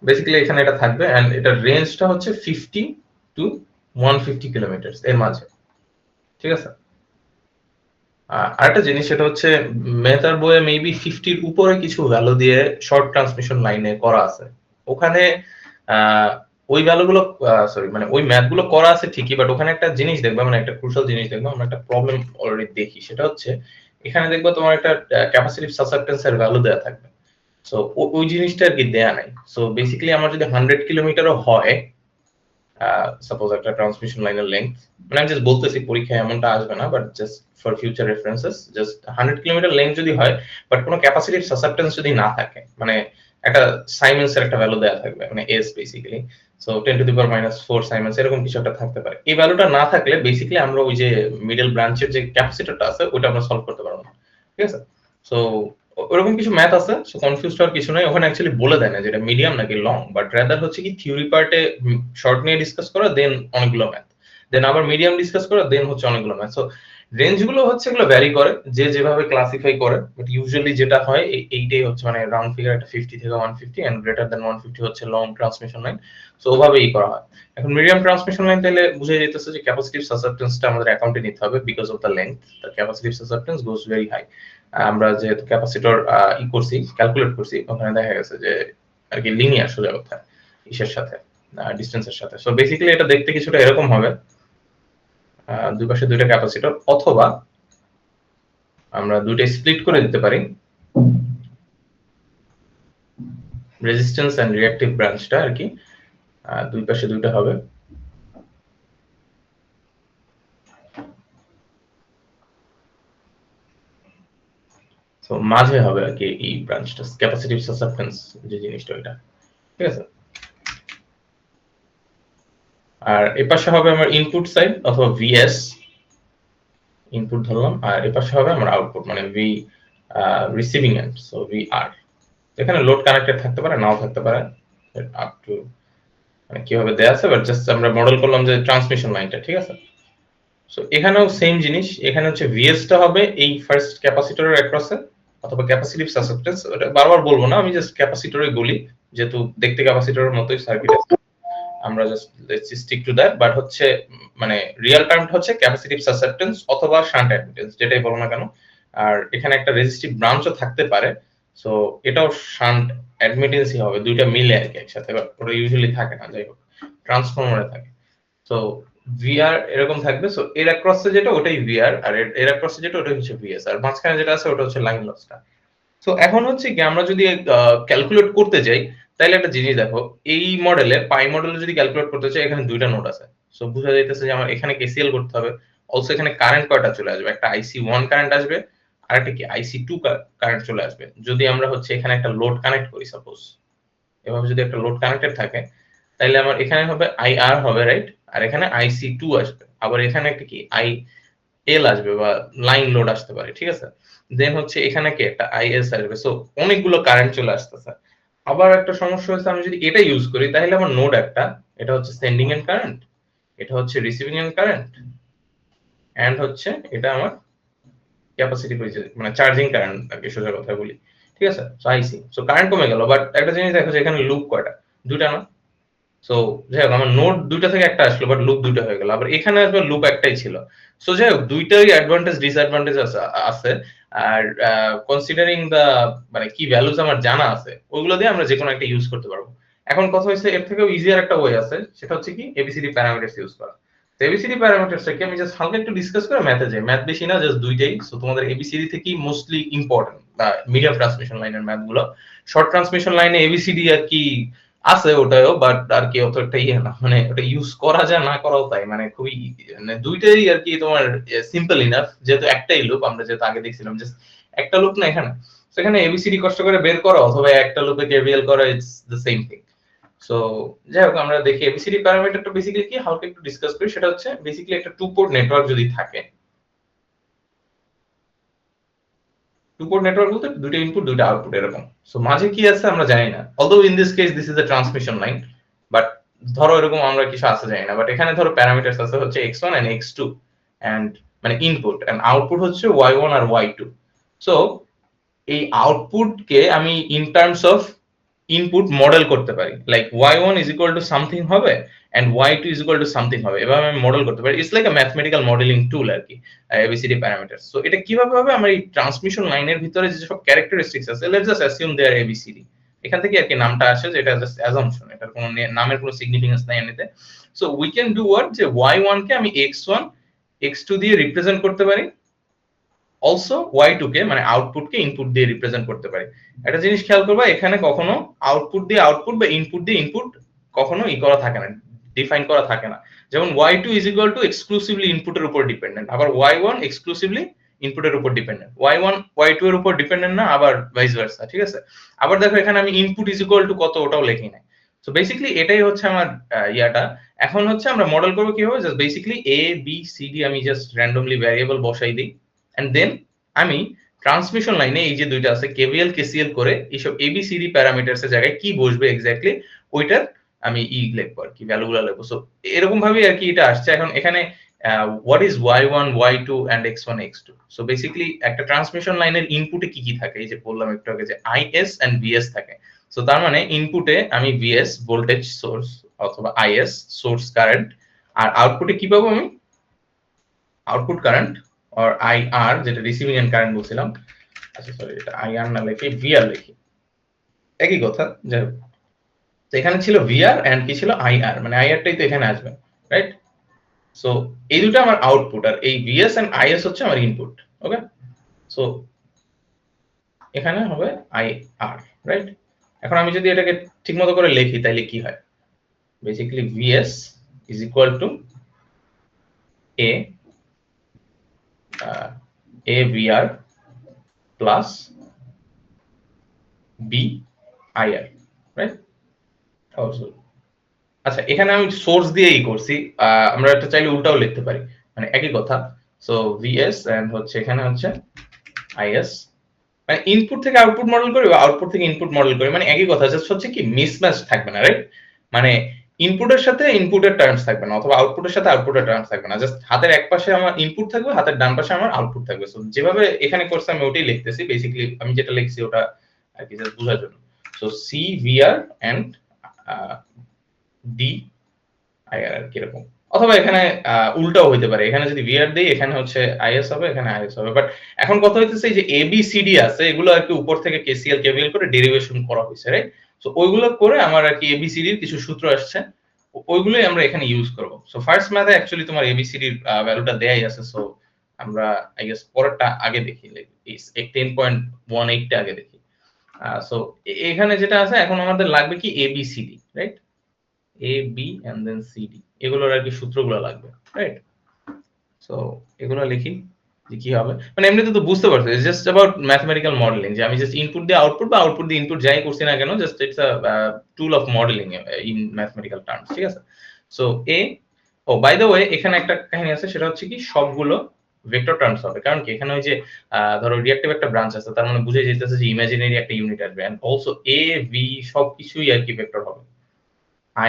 Basically এখানে এটা থাকবে এন্ড এটার রেঞ্জটা হচ্ছে 50 টু 150 কিলোমিটার এর মাঝে, ঠিক আছে। আরেকটা জিনিস সেটা হচ্ছে মেটার বইয়ে মেবি 50 এর উপরে কিছু ভ্যালু দিয়ে শর্ট ট্রান্সমিশন লাইনে করা আছে। ওখানে ওই ভ্যালুগুলো সরি মানে ওই ম্যাথ গুলো করা আছে ঠিকই, বাট ওখানে একটা জিনিস দেখবা, মানে একটা ক্রুশাল জিনিস দেখবা, আমরা একটা প্রবলেম অলরেডি দেখি, সেটা হচ্ছে এখানে দেখবা তোমার একটা ক্যাপাসিটিভ সাসেপ্টেন্স এর ভ্যালু দেয়া থাকবে। সো ওই জিনিসটা আর কি দেয়া নাই। সো বেসিক্যালি আমার যদি 100 কিলোমিটারও হয়, সাপোজ একটা ট্রান্সমিশন লাইনের লেংথ, মানে আমি জাস্ট বলতেছি পরীক্ষায় এমনটা আসবে না, but just for future references, just 100 kilometre length যদি হয় বাট কোনো ক্যাপাসিটিভ সাসেপ্টেন্স যদি না থাকে, মানে একটা সাইমেন্স এর একটা ভ্যালু দেয়া থাকবে, মানে S basically, so 10 to the power -4 siemens এরকম কিছু একটা থাকতে পারে। এই ভ্যালুটা না থাকলে বেসিক্যালি আমরা ওই যে মিডল ব্রাঞ্চের যে ক্যাপাসিটরটা আছে ওটা আমরা সলভ করতে পারবো না, ঠিক আছে। সো ওরকম কিছু ম্যাথ আছে, সো কনফিউজ হওয়ার কিছু নাই। ওখানে অ্যাকচুয়ালি বলে দেয় না যেটা মিডিয়াম নাকি লং, বাট রাদার হচ্ছে কি থিওরি পার্টে শর্ট নিয়ে ডিসকাস করা, দেন অনেকগুলো ম্যাথ, দেন আবার মিডিয়াম ডিসকাস করা, দেন হচ্ছে অনেকগুলো ম্যাথ। সো রেঞ্জ গুলো হচ্ছে এগুলো ভ্যারি করে, যে যেভাবে ক্লাসিফাই করে, বাট ইউজুয়ালি যেটা হয় এইটাই হচ্ছে মানে রাউন্ড ফিগার একটা 50 থেকে 150 এন্ড গ্রেটার দ্যান 150 হচ্ছে লং ট্রান্সমিশন লাইন। সো ওভাবেই করা হয়। এখন মিডিয়াম ট্রান্সমিশন লাইন তাহলে বুঝে যেতেছে যে ক্যাপাসিটিভ সাসেপ্টেন্সটা আমাদের অ্যাকাউন্টে নিতে হবে, because of the length the capacitive susceptance goes very high. আমরা যেহেতু ক্যাপাসিটর ই করছি, ক্যালকুলেট করছি, ওখানে দেখা গেছে যে আর কি লিনিয়ার সোজা কথা ইসের সাথে, ডিসটেন্সের সাথে। সো বেসিক্যালি এটা দেখতে কিছুটা এরকম হবে, দুই পাশে দুইটা ক্যাপাসিটর, অথবা আমরা দুইটা স্প্লিট করে দিতে পারি, রেজিস্ট্যান্স এন্ড রিঅ্যাকটিভ ব্রাঞ্চটা আর কি দুই পাশে দুইটা হবে। সো মাঝে হবে আর কি এই ব্রাঞ্চটা, ক্যাপাসিটিভ সাসেপ্টেন্স যে জিনিসটা ওইটা, ঠিক আছে। আর এই পাশে হবে আমার ইনপুট সাইড অথবা ভিএস, ইনপুট ধরলাম, আর এই পাশে হবে আমার আউটপুট মানে V receiving end, so V R. এখানে লোড কানেক্টেড থাকতে পারে, নাও থাকতে পারে, আপ টু মানে কিভাবে দেয়া আছে, বাট জাস্ট আমরা মডেল করলাম যে ট্রান্সমিশন লাইনটা, ঠিক আছে। সো এখানেও সেম জিনিস, এখানে হচ্ছে ভিএস টা হবে এই ফার্স্ট ক্যাপাসিটরের অ্যাক্রসে অথবা ক্যাপাসিটিভ সাসেপ্টেন্স, ওটা বারবার বলবো না, আমি জাস্ট ক্যাপাসিটরে বলি, যেহেতু দেখতে ক্যাপাসিটরের মতোই সার্কিট আছে, আমরা just let's stick to that. But হচ্ছে মানে রিয়েল টার্মটা হচ্ছে ক্যাপাসিটিভ সাসেপ্টেন্স অথবা শান্ট অ্যাডমিটেন্স, যেটাই বলো না কেন। আর এখানে একটা রেজিস্টিভ ব্রাঞ্চও থাকতে পারে, সো এটাও শান্ট অ্যাডমিটেন্সই হবে, দুইটা মিলে আর কি একসাথে, ওটা ইউজুয়ালি থাকে না, যাই হোক ট্রান্সফরমারে থাকে। সো ভিআর এরকম থাকবে, সো এর অ্যাক্রসে যেটা ওটাই ভিআর, আর এর অ্যাক্রসে যেটা ওটা হচ্ছে ভিএস, আর মাঝখানে যেটা আছে ওটা হচ্ছে লাইন লসটা। সো এখন হচ্ছে কি আমরা যদি ক্যালকুলেট করতে যাই, তাহলে একটা জিনিস দেখো, এই মডেলে পাই মডেলে যদি ক্যালকুলেট করতে চাই, এখানে দুইটা নোড আছে। সো বোঝা যাইতেছে যে আমার এখানে কেসিএল করতে হবে। অলসো এখানে কারেন্ট কয়টা চলে আসবে, একটা আইসি 1 কারেন্ট আসবে, আর একটা কি আইসি 2 কারেন্ট চলে আসবে। যদি আমরা হচ্ছে এখানে একটা লোড কানেক্ট করি, সাপোজ এভাবে যদি একটা লোড কানেক্টেড থাকে, তাহলে আমার এখানে হবে আইআর হবে, রাইট, আর এখানে আইসি 2 আসবে, আবার এখানে একটা কি আই এল আসবে বা লাইন লোড আসতে পারে, ঠিক আছে। দেন হচ্ছে এখানে কি একটা আইএস আসবে, সো অনেকগুলো কারেন্ট চলে আসতেছে। আবার একটা সমস্যা হচ্ছে, আমি যদি এটা ইউজ করি তাহলে আমার নোড একটা, এটা হচ্ছে সেন্ডিং এন্ড কারেন্ট, এটা হচ্ছে রিসিভিং এন্ড কারেন্ট, এন্ড হচ্ছে এটা আমার ক্যাপাসিটি মানে চার্জিং কারেন্ট আর কি সোজা কথা বলি, ঠিক আছে। সো আইসি, সো কারেন্ট কমে গেল, বাট একটা জিনিস দেখো যে এখানে লুপ কয়টা, দুইটা না। সো যাই হোক আমার নোড দুইটা থেকে একটা আসলো, বাট লুপ দুইটা হয়ে গেল, আবার এখানে আসবে লুপ একটাই ছিল। সো যাই হোক দুইটাই অ্যাডভান্টেজ ডিসঅ্যাডভান্টেজ আছে। আর কনসিডারিং দা মানে কি ভ্যালুজ আমার জানা আছে, ওইগুলো দিয়ে আমরা যে কোনো একটা ইউজ করতে পারবো। এখন কথা হচ্ছে এর থেকেও ইজিয়ার একটা ওয়ে আছে, সেটা হচ্ছে কি এবিসিডি প্যারামিটারস ইউজ করা। তো এবিসিডি প্যারামিটারসটাকে আমি জাস্ট হালকা একটু ডিসকাস করে ম্যাথে যাই, ম্যাথ বেশি না, জাস্ট দুইটাই। সো তোমাদের এবিসিডি থেকেই মোস্টলি ইম্পর্টেন্ট বা মিডিয়াম ট্রান্সমিশন লাইনের ম্যাথ গুলো। শর্ট ট্রান্সমিশন লাইনে এবিসিডি আর কি আছে ওটাও, বাট আর কি অত একটা ইয়ে না, মানে ওটা ইউজ করা যায় না করাও তাই, মানে খুবই মানে দুইটাই আর কি তোমার সিম্পল ইনাফ, যেহেতু একটাই লুপ, আমরা যেহেতু আগে দেখছিলাম জাস্ট একটা লুপ না এখানে, সেখানে এবিসিডি কষ্ট করে বের করো অথবা একটা লুপে কেভিএল করো, it's the same thing. So যাই হোক আমরা দেখি এবিসিডি প্যারামিটারটা বেসিক্যালি কি, হালকা একটু ডিসকাস করি। সেটা হচ্ছে বেসিক্যালি একটা টু পোর্ট নেটওয়ার্ক যদি থাকে, টু পোর্ট নেটওয়ার্ক বলতে দুটো ইনপুট দুটো আউটপুট এরকম। সো মাঝে কি আছে আমরা জানি না, although in this case this is a transmission line, but ধরো এরকম আমরা কিছু আছে জানি না, বাট এখানে ধরো প্যারামিটারস আছে হচ্ছে x1 এন্ড x2 এন্ড মানে ইনপুট, এন্ড আউটপুট হচ্ছে y1 আর y2। সো এই আউটপুট কে আমি in terms of input model করতে পারি, like y1 is equal to something হবে and y2 is equal to something হবে, এভাবে আমি মডেল করতে পারি। It's like a mathematical modeling tool আর কি, এবিসিডি প্যারামিটারস। সো এটা কিভাবে হবে, আমরা এই ট্রান্সমিশন লাইনের ভিতরে যে সব ক্যারেক্টারিস্টিক্স আছে, let's just assume they are ABCD, এখান থেকে আর কি নামটা আসে, যে এটা জাস্ট অ্যাজাম্পশন, এটার কোনো নামের কোনো সিগনিফিকেন্স নাই এমনিতে। So we can do what, যে y1 কে আমি x1 x2 দিয়ে রিপ্রেজেন্ট করতে পারি, অলসো y2 কে মানে আউটপুট কে ইনপুট দিয়ে রিপ্রেজেন্ট করতে পারি। একটা জিনিস খেয়াল করবা, এখানে কখনো আউটপুট দিয়ে আউটপুট বা ইনপুট দিয়ে ইনপুট কখনো করা থাকে না, ডিফাইন করা থাকে না। যেমন y2 is equal two exclusively ইনপুটের উপর ডিপেন্ডেন্ট, আবার y1 এক্সক্লুসিভলি ইনপুটের উপর ডিপেন্ডেন্ট, y1 y2 এর উপর ডিপেন্ডেন্ট না, আবার ভাইস ভার্সা, ঠিক আছে। আবার দেখো এখানে আমি ইনপুট ইজ ইকুয়াল টু কত ওটাও লিখি নাই। সো বেসিক্যালি এটাই হচ্ছে আমার ইয়াটা। এখন হচ্ছে আমরা মডেল করব কিভাবে, just basically a b c d আমি জাস্ট র্যান্ডমলি ভ্যারিয়েবল বসাই দিই, এন্ড দেন আমি ট্রান্সমিশন লাইনে এই যে দুইটা আছে কেভিএল কেসিএল করে এইসব এবিসিডি প্যারামিটারস এর জায়গায় কি বসবে এক্স্যাক্টলি ওইটার আমি লিখবো আর কি, ভ্যালুগুলো লিখবো। সো এরকম ভাবে আর কি এটা আসছে। এখন এখানে what is y1 y2 and x1 x2। So basically একটা ট্রান্সমিশন লাইনের ইনপুটে কি কি থাকে, এই যে বললাম একটু আগে যে is এন্ড vs থাকে। সো তার মানে ইনপুটে আমি vs ভোল্টেজ সোর্স অথবা is সোর্স কারেন্ট, আর আউটপুটে কি পাবো আমি আউটপুট কারেন্ট or IR, যেটা রিসিভিং এন্ড কারেন্ট বলছিলাম। আচ্ছা সরি, এটা IR না লিখি VR লিখি, একই কথা। যাই হোক, তো এখানে ছিল VR এন্ড কি ছিল IR, মানে IR টাই তো এখানে আসবে, রাইট। সো এই দুটো আমার আউটপুট, আর এই VS এন্ড IS হচ্ছে আমার ইনপুট। ওকে, সো এখানে হবে IR, রাইট। এখন আমি যদি এটাকে ঠিকমতো করে লিখি তাহলে কি হয়, basically VS is equal to a VR plus b IR, right. আচ্ছা, এখানে আমি সোর্স দিয়েই করছি, আমরা এটা চাইলে উল্টাও লিখতে পারি, মানে একই কথা। সো VS এন্ড হচ্ছে এখানে হচ্ছে IS, মানে ইনপুট থেকে আউটপুট মডেল করি বা আউটপুট থেকে ইনপুট মডেল করি, মানে একই কথা। জাস্ট হচ্ছে কি মিসম্যাচ থাকবে না, রাইট। মানে ইনপুটের সাথে ইনপুটের টার্মস থাকবে না, অথবা আউটপুটের সাথে আউটপুটের টার্মস থাকবে না। জাস্ট হাতের এক পাশে আমার ইনপুট থাকবে, হাতের ডান পাশে আমার আউটপুট থাকবে। সো যেভাবে এখানে করছে আমি ওটাই লিখতেছি, বেসিক্যালি আমি যেটা লিখছি ওটা আর কি জাস্ট বোঝার জন্য। So C VR and D IR আর কি এরকম, অথবা এখানে উল্টাও হইতে পারে, এখানে যদি ভিআর দেই এখানে হচ্ছে আইএস হবে, এখানে আইএস হবে। বাট এখন কথা হইতেছে যে এবিসিডি আছে, এগুলো আর কি উপর থেকে কেসিএল কেভিএল করে ডেরিভেশন করা হয়েছে, রাইট। সো ওইগুলো করে আমার আর কি এবিসিডি এর কিছু সূত্র আসছে, ওইগুলোই আমরা এখানে ইউজ করব। সো ফার্স্ট ম্যাথে অ্যাকচুয়ালি তোমার এবিসিডি এর ভ্যালুটা দেয়াই আছে। সো আমরা আই গেস পরেরটা আগে দেখি, লাইক এই 10.18 টা আগে দেখি। সো এখানে যেটা আছে এখন আমাদের লাগবে কি ABCD, right. A B and then CD, এগুলোর আর কি সূত্রগুলো লাগবে, রাইট। সো এগুলো লিখি যে কি হবে, মানে এমনিতে তো বুঝতে পারছো, it's just about mathematical modelling, যে আমি জাস্ট ইনপুট দিয়ে আউটপুট বা আউটপুট দিয়ে ইনপুট যাই করছি না কেন, just it's a tool of modelling in mathematical terms, ঠিক আছে। সো বাই দ্য ওয়ে এখানে একটা কাহিনী আছে, সেটা হচ্ছে কি সবগুলো ভেক্টর টার্মস হবে। কারণ কি এখানে ওই যে ধরো রিঅ্যাকটিভ একটা ব্রাঞ্চ আছে, তার মানে বুঝে যেতেছে যে ইমাজিনারি একটা ইউনিট আসবে, এন্ড অলসো এ বি সবকিছুই আর কি ভেক্টর হবে,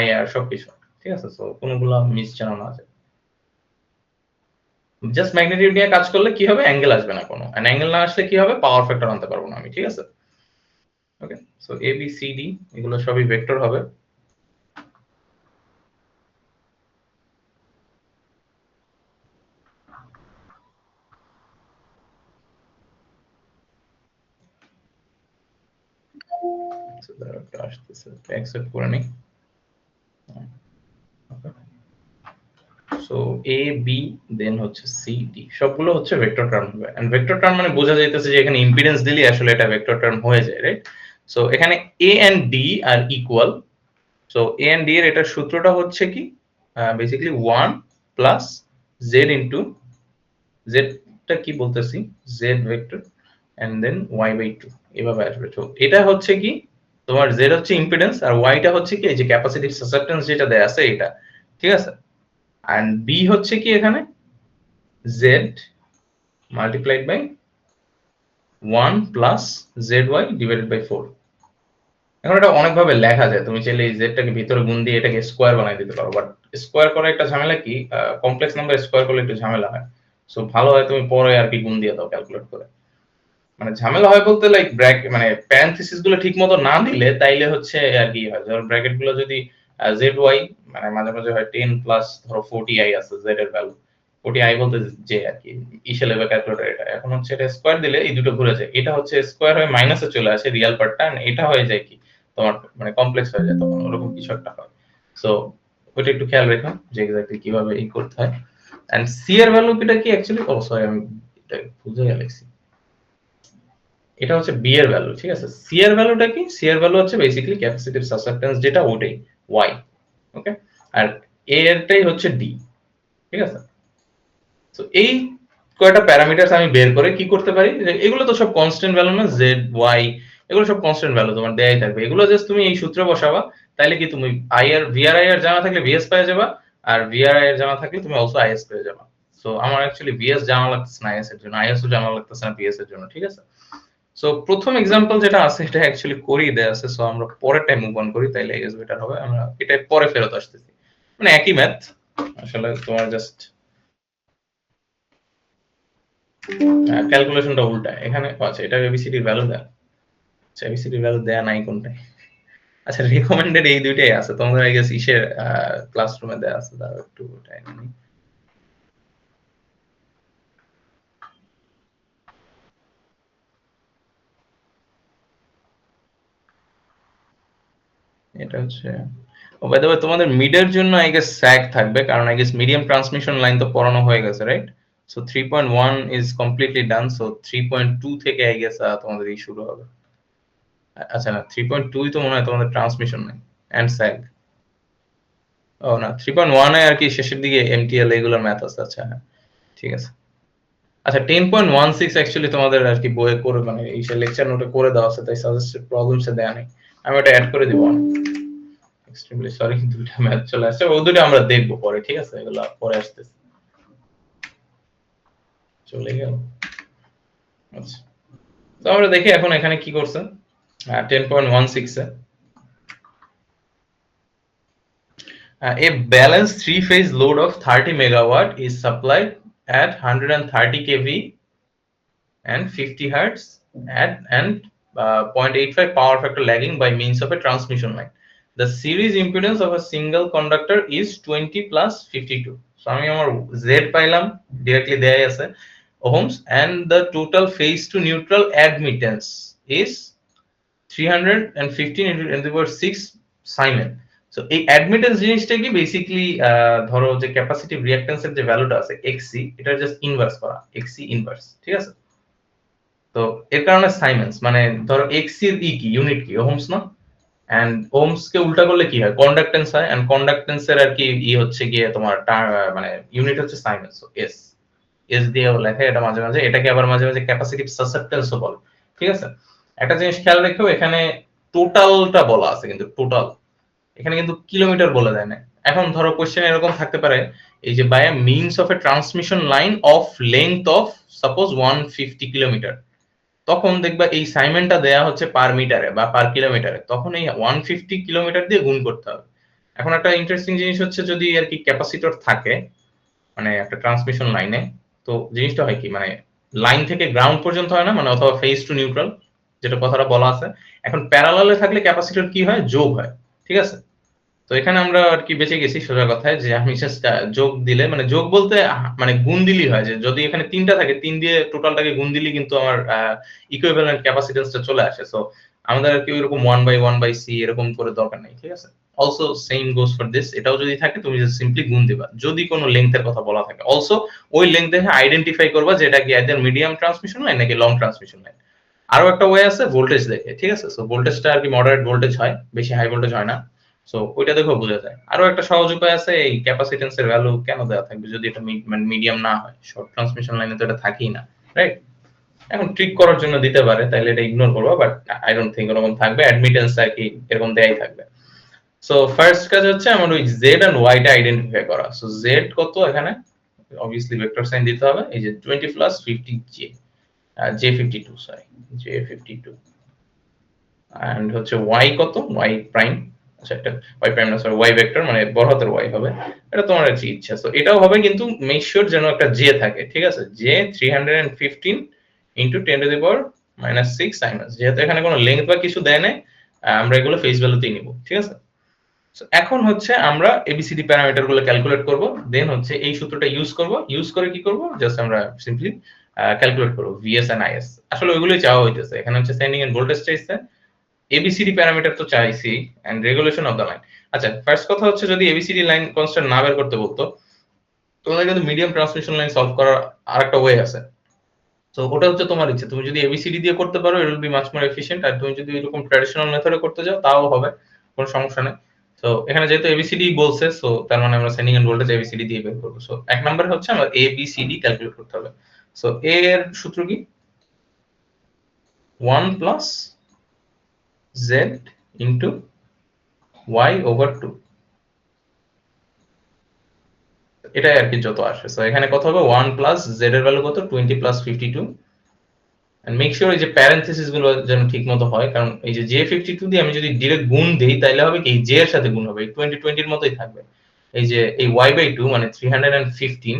IR সবকিছু, ঠিক আছে। সো কোনগুলো মিস যেন না যায়। জাস্ট ম্যাগনিটিউড নিয়ে কাজ করলে কি হবে, অ্যাঙ্গেল আসবে না কোনো, এন্ড অ্যাঙ্গেল না আসলে কি হবে, পাওয়ার ফ্যাক্টর আনতে পারবো না আমি, ঠিক আছে। ওকে, so A B C D এগুলো সবই ভেক্টর হবে। আসতেছে, অ্যাকসেপ্ট করে নিই। সো এ বি দেন হচ্ছে সি ডি সবগুলো হচ্ছে ভেক্টর টার্ম হবে, এন্ড ভেক্টর টার্ম মানে বোঝা যাইতেছে যে এখানে ইম্পিডেন্স দিলে আসলে এটা ভেক্টর টার্ম হয়ে যায়, রাইট। সো এখানে A and D are equal. So A and D এর এটার সূত্রটা হচ্ছে কি, বেসিক্যালি 1 প্লাস জেড ইনটু জেডটা কি বলতেছি, Z vector and then Y by 2 এভাবে আসবে। তো এটা হচ্ছে কি তোমার জেড হচ্ছে ইম্পিডেন্স, আর ওয়াইটা হচ্ছে কি এই যে ক্যাপাসিটিভ সাসেপ্টেন্স যেটা দেয়া আছে এটা, ঠিক আছে। and b হচ্ছে কি এখানে z multiplied by 1 plus zy divided by 4। এখন এটা অনেক ভাবে লেখা যায়, তুমি চাইলে এই z টাকে ভিতরে গুণ দিয়ে এটাকে স্কয়ার বানাই দিতে পারো, বাট স্কয়ার করা একটা ঝামেলা কি, কমপ্লেক্স নাম্বার স্কয়ার করলে একটু ঝামেলা হয়। সো ভালো হয় তুমি পরে আর কি গুণ দিয়ে দাও ক্যালকুলেট করে, মানে ঝামেলা হয় বলতে লাইক ব্র্যাকেট মানে প্যারেনথেসিস গুলো ঠিকমতো না দিলে তাইলে হচ্ছে আর কি হয়, ধরো ব্র্যাকেট গুলো যদি zy মানে মাঝে মাঝে হয় 10 প্লাস ধরো 40i আছে z এর ভ্যালু, 40i বলতে যে আর কি ইসে লেভেল ক্যালকুলেটর, এটা এখন হচ্ছে এটা স্কয়ার দিলে এই দুটো ঘুরে যায়, এটা হচ্ছে স্কয়ার হয়ে মাইনাসে চলে আসে রিয়েল পার্টটা, এটা হয়ে যায় কি তোমার মানে কমপ্লেক্স হয়ে যায়, তখন ওরকম কিছু একটা হয়। সো ওটা একটু খেয়াল রেখো যে এক্স্যাক্টলি কিভাবে এই করতে হয়। এন্ড সি এর ভ্যালু কিটা কি অ্যাকচুয়ালি, ও সরি আমি এটা বুঝে গেছি, এটা হচ্ছে বি এর ভ্যালু, ঠিক আছে। সি এর ভ্যালুটা কি, সি এর ভ্যালু হচ্ছে বেসিক্যালি ক্যাপাসিটিভ সাসেপ্টেন্স যেটা ওটাই ওয়াই, ওকে। আর এ এরটাই হচ্ছে ডি, ঠিক আছে। তো এই কয়টা প্যারামিটারস আমি বের করে কি করতে পারি, এগুলো তো সব কনস্ট্যান্ট ভ্যালু না, জেড ওয়াই এগুলো সব কনস্ট্যান্ট ভ্যালু তোমার দেয়াই থাকবে, এগুলো জাস্ট তুমি এই সূত্রে বসাবা, তাইলে কি তুমি আই এর ভিআর আই এর জানা থাকলে ভিএস পেয়ে যাবা, আর ভিআর আই এর জানা থাকলে তুমি অলসো আইএস পেয়ে যাবা। সো আমার অ্যাকচুয়ালি ভিএস জানা লাগতেছে না আইএস এর জন্য, আইএস ও জানা লাগতেছে না ভিএস এর জন্য, ঠিক আছে। সো প্রথম এক্সাম্পল যেটা আছে এটা অ্যাকচুয়ালি করেই দেয়া আছে, সো আমরা পরের টাইম মুভ অন করি, তাইলে আই গেস বেটার হবে, আমরা এটা পরে ফেরত আসতেছি, মানে একই ম্যাথ আসলে, তোমার জাস্ট ক্যালকুলেশনটা উল্টা এখানে। আচ্ছা এটা এবিসিডি ভ্যালু দেয়া, আচ্ছা এবিসিডি ভ্যালু দেয়া নাই কোনটায়, আচ্ছা রিকমেন্ডেড এই দুইটাই আছে তোমাদের আই গেস ইসের ক্লাসরুমে দেয়া আছে, দাও একটু টাইম নিই। এটা হচ্ছে, ও বাই দ্য ওয়ে তোমাদের মিডের জন্য আই গেস স্যাগ থাকবে, কারণ I guess medium transmission line তো পড়ানো হয়ে গেছে, right? So 3.1 is completely done, so 3.2 থেকে আই গেস তোমাদের এই শুরু হবে। আচ্ছা না 3.2 তো মনে হয় তোমাদের ট্রান্সমিশন লাইন এন্ড স্যাগ, ও না 3.1 এ আর কি শেষের দিকে এমটিএল এগুলোর ম্যাথ আছে, আচ্ছা হ্যাঁ ঠিক আছে। আচ্ছা 10.16 অ্যাকচুয়ালি তোমাদের আর কি বইয়ে করে মানে এই লেকচার নোটে করে দেওয়া আছে, তাই সাজেস্টেড প্রবলেমস এ দেয়া নেই, আমি ওটা অ্যাড করে দিব। এক্সট্রিমলি সরি, দুইটা ম্যাথ চলে আসছে, ও দুটো আমরা দেখবো পরে, ঠিক আছে, এগুলো পরে আসতেছে। চলে গেল, আচ্ছা তো আমরা দেখি এখন এখানে কি করছে। 10.16 এ a balanced three-phase load of 30 megawatt is supplied at 130 kV and 50 hertz at and 0.85 power factor lagging by means of a transmission line. The series impedance of a single conductor is 20 plus 52. So আমি আমার Z পাইলাম directly দেয়া আছে ohms, and the total phase to neutral admittance is 315 into 10 to the power 6 Simon. So এই admittance জিনিসটা কি basically ধরো যে ক্যাপাসিটিভ রিঅ্যাকট্যান্সের যে ভ্যালুটা আছে xc, এটা জাস্ট ইনভার্স করা xc ইনভার্স, ঠিক আছে। তো এর কারণে সাইমেন্স মানে ধরো xc এর কি ইউনিট কি ওহমস না, এন্ড ওহমস কে উল্টা করলে কি হয় কন্ডাক্টেন্স হয়, এন্ড কন্ডাক্টেন্সের আর কি হচ্ছে গিয়ে তোমার মানে ইউনিট হচ্ছে সাইমেন্স, সো এস এস দিয়ে লেখে এটা মাঝে মাঝে, এটাকে আবার মাঝে মাঝে ক্যাপাসিটিভ সাসেপ্টেন্সও বলে, ঠিক আছে। একটা জিনিস খেয়াল রেখো, এখানে টোটালটা বলা আছে কিন্তু টোটাল, এখানে কিন্তু কিলোমিটার বলে দেয় না। এখন ধরো কোশ্চেন এরকম থাকতে পারে, এই যে by means of a transmission line of length of suppose 150 kilometre, তখন দেখবা এই সাইমেনটা দেয়া হচ্ছে পার মিটারে বা পার কিলোমিটারে, তখন এই 150 কিলোমিটার দিয়ে গুণ করতে হবে। এখন একটা ইন্টারেস্টিং জিনিস হচ্ছে যদি আর কি ক্যাপাসিটর থাকে মানে একটা ট্রান্সমিশন লাইনে, তো জিনিসটা হয় কি মানে লাইন থেকে গ্রাউন্ড পর্যন্ত হয় না, মানে অথবা ফেজ টু নিউট্রাল যেটা কথাটা বলা আছে। এখন প্যারালালে থাকলে ক্যাপাসিটর কি হয়, যোগ হয়, ঠিক আছে। তো এখানে আমরা আর কি বেঁচে গেছি সোজা কথায়, যে আমি জাস্ট যোগ দিলে মানে যোগ বলতে মানে গুণ দিলেই হয়, যে যদি এখানে তিনটা থাকে তিন দিয়ে টোটালটাকে গুণ দিলেই কিন্তু আমার ইকুইভ্যালেন্ট ক্যাপাসিটেন্সটা চলে আসে। সো আমাদের আর কি ওইরকম 1/1/c এরকম করে দরকার নেই, ঠিক আছে। Also same goes for this, এটাও যদি থাকে তুমি জাস্ট সিম্পলি গুণ দিবা যদি কোনো লেংথের কথা বলা থাকে। অলসো ওই লেংথ দেখে আইডেন্টিফাই করবা যে এটা কি আইদার মিডিয়াম ট্রান্সমিশন লাইন নাকি লং ট্রান্সমিশন লাইন। আরো একটা ওয়ে আছে ভোল্টেজ দেখে, ঠিক আছে। সো ভোল্টেজটা আর কি মডারেট ভোল্টেজ হয়, বেশি হাই ভোল্টেজ হয় না, সো ওইটা দেখেও বোঝা যায়। আরো একটা সহজ উপায় আছে, এই ক্যাপাসিটেন্সের ভ্যালু কেন দেওয়া থাকবে যদি এটা মানে মিডিয়াম না হয়, শর্ট ট্রান্সমিশন লাইনে তো এটা থাকেই না, রাইট। এখন ট্রিক করার জন্য দিতে পারে, তাইলে এটা ইগনোর করবা, বাট আই ডোন্ট থিংক এরকম থাকবে, অ্যাডমিটেন্স আর কি এরকম দেয়াই থাকবে। সো ফার্স্ট কাজ হচ্ছে আমার ওই জেড এন্ড ওয়াই টা আইডেন্টিফাই করা। সো জেড কত এখানে অবভিয়াসলি ভেক্টর সাইন দিতে হবে, এই যে 20 plus 50 J J52, sorry J52, and হচ্ছে y কত y প্রাইম, আচ্ছা এটা y প্রাইম না সরি y ভেক্টর মানে বড় হাতের y হবে, এটা তোমার আছে ইচ্ছা। সো এটাও হবে কিন্তু মেক শিওর যেন একটা j থাকে, ঠিক আছে। j 315 into 10 to the power -6 sinus, যেহেতু এখানে কোনো লেংথ বা কিছু দেয় নাই, আমরা এগুলো ফেস ভ্যালুতেই নিব, ঠিক আছে। সো এখন হচ্ছে আমরা এবিসিডি প্যারামিটার গুলো ক্যালকুলেট করব, দেন হচ্ছে এই সূত্রটা ইউজ করে কি করব, জাস্ট আমরা সিম্পলি ক্যালকুলেট করব ভিএস এন্ড আইএস। আসলে ওইগুলোই চাওয়া হইতেছে, এখানে হচ্ছে সেন্ডিং এন্ড ভোল্টেজ চাইছে, এবিসিডি প্যারামিটার তো চাইছি, and regulation of the line. আচ্ছা, ফার্স্ট কথা হচ্ছে যদি এবিসিডি লাইন কনস্ট্যান্ট না বের করতে বলতো, তোমাদের কিন্তু মিডিয়াম ট্রান্সমিশন লাইন সলভ করার আরেকটা ওয়ে আছে। তো ওটা হচ্ছে তোমার ইচ্ছা, তুমি যদি এবিসিডি দিয়ে করতে পারো it will be much more efficient, আর তুমি যদি এরকম ট্র্যাডিশনাল মেথডে করতে যাও তাও হবে, কোনো সমস্যা নেই। তো এখানে যেহেতু এবিসিডি বলছে, সো তার মানে আমরা সেন্ডিং এন্ড ভোল্টেজ এবিসিডি দিয়ে বের করব। সো এক নম্বরে হচ্ছে আমরা এবিসিডি ক্যালকুলেট করতে হবে। সো এ এর সূত্র কি, 1 plus Z into Y over 2, এটাই আর কি যত আসে। সো এখানে কত হবে, 1 প্লাস জেড এর ভ্যালু কত, 20 প্লাস 52, এন্ড মেক শিওর এই যে প্যারেনথেসিস গুলো যেন ঠিকমতো হয়, কারণ এই যে j52 দিয়ে আমি যদি ডিরেক্ট গুণ দেই তাহলে হবে কি j এর সাথে গুণ হবে, 20 20 এর মতোই থাকবে। এই যে এই y/2 মানে 315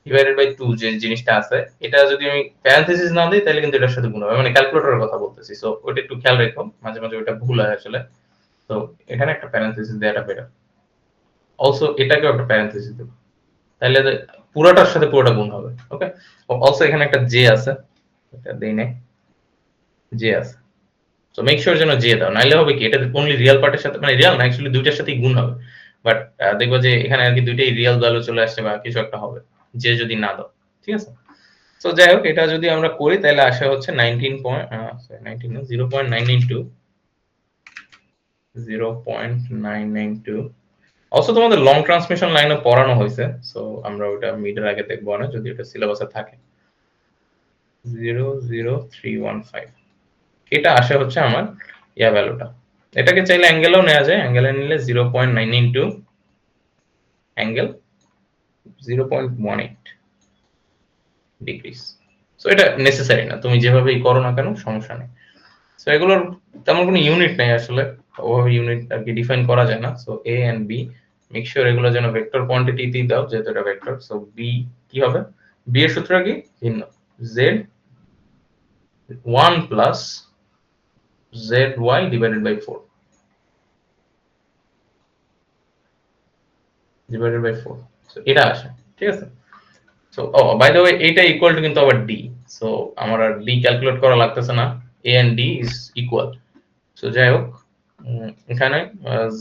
ডিভাইডেড বাই 2 যে জিনিসটা আছে, এটা যদি আমি প্যারেনথেসিস না দেই তাহলে কিন্তু এটার সাথে গুণ হবে, মানে ক্যালকুলেটরের কথা বলতেছি। সো ওটা একটু খেয়াল রেখো, মাঝে মাঝে ওটা ভুল হয় আসলে। তো এখানে একটা প্যারেনথেসিস দেওয়াটা বেটার। অলসো এটাকেও একটা প্যারেনথেসিস দেব, তাহলে পুরোটার সাথে পুরোটা গুণ হবে। ওকে, অলসো এখানে একটা j আছে, এটা দেই নাই, j আছে। সো মেক শিওর যেন জে দাও, নাইলে হবে কি এটা অনলি রিয়েল পার্টের সাথে, মানে রিয়েল না অ্যাকচুয়ালি দুইটার সাথেই গুণ হবে, বাট দেখবো যে এখানে আর কি দুইটাই রিয়েল ভ্যালু চলে আসছে বা কিছু একটা হবে যে যদি না দাও, ঠিক আছে। সো যাই হোক, এটা যদি আমরা করি তাহলে আসে হচ্ছে 0.992 অলসো তোমাদের লং ট্রান্সমিশন লাইনও পড়ানো হয়েছে, সো আমরা ওটা মিডের আগে দেখবো না যদি এটা সিলেবাসে থাকে। 00315 এটা আসে হচ্ছে আমার ইয়া ভ্যালুটা। এটাকে চাইলে অ্যাঙ্গেলও নেওয়া যায়, অ্যাঙ্গেলে নিলে 0.992 অ্যাঙ্গেল 0.18 ডিগ্রিস। সো এটা নেসেসারি না, তুমি যেভাবেই করো না কেন সমস্যা নেই। সো এগুলোর তেমন কোনো ইউনিট নেই আসলে, ওভাবে ইউনিট আর কি ডিফাইন করা যায় না। So A and B make sure এগুলো যেন ভেক্টর কোয়ান্টিটিতেই দাও, যেহেতু এটা ভেক্টর। সো বি কি হবে, বি এর সূত্র কি ভিন্ন, Z 1 plus Z Y divided by 4 divided by 4, so এটা আসে, ঠিক আছে। সো বাই দ্য ওয়ে এটা ইকুয়াল টু কিন্তু আবার ডি, সো আমার আর ডি ক্যালকুলেট করা লাগতেছে না, A and D is equal. So যাই হোক, এখানে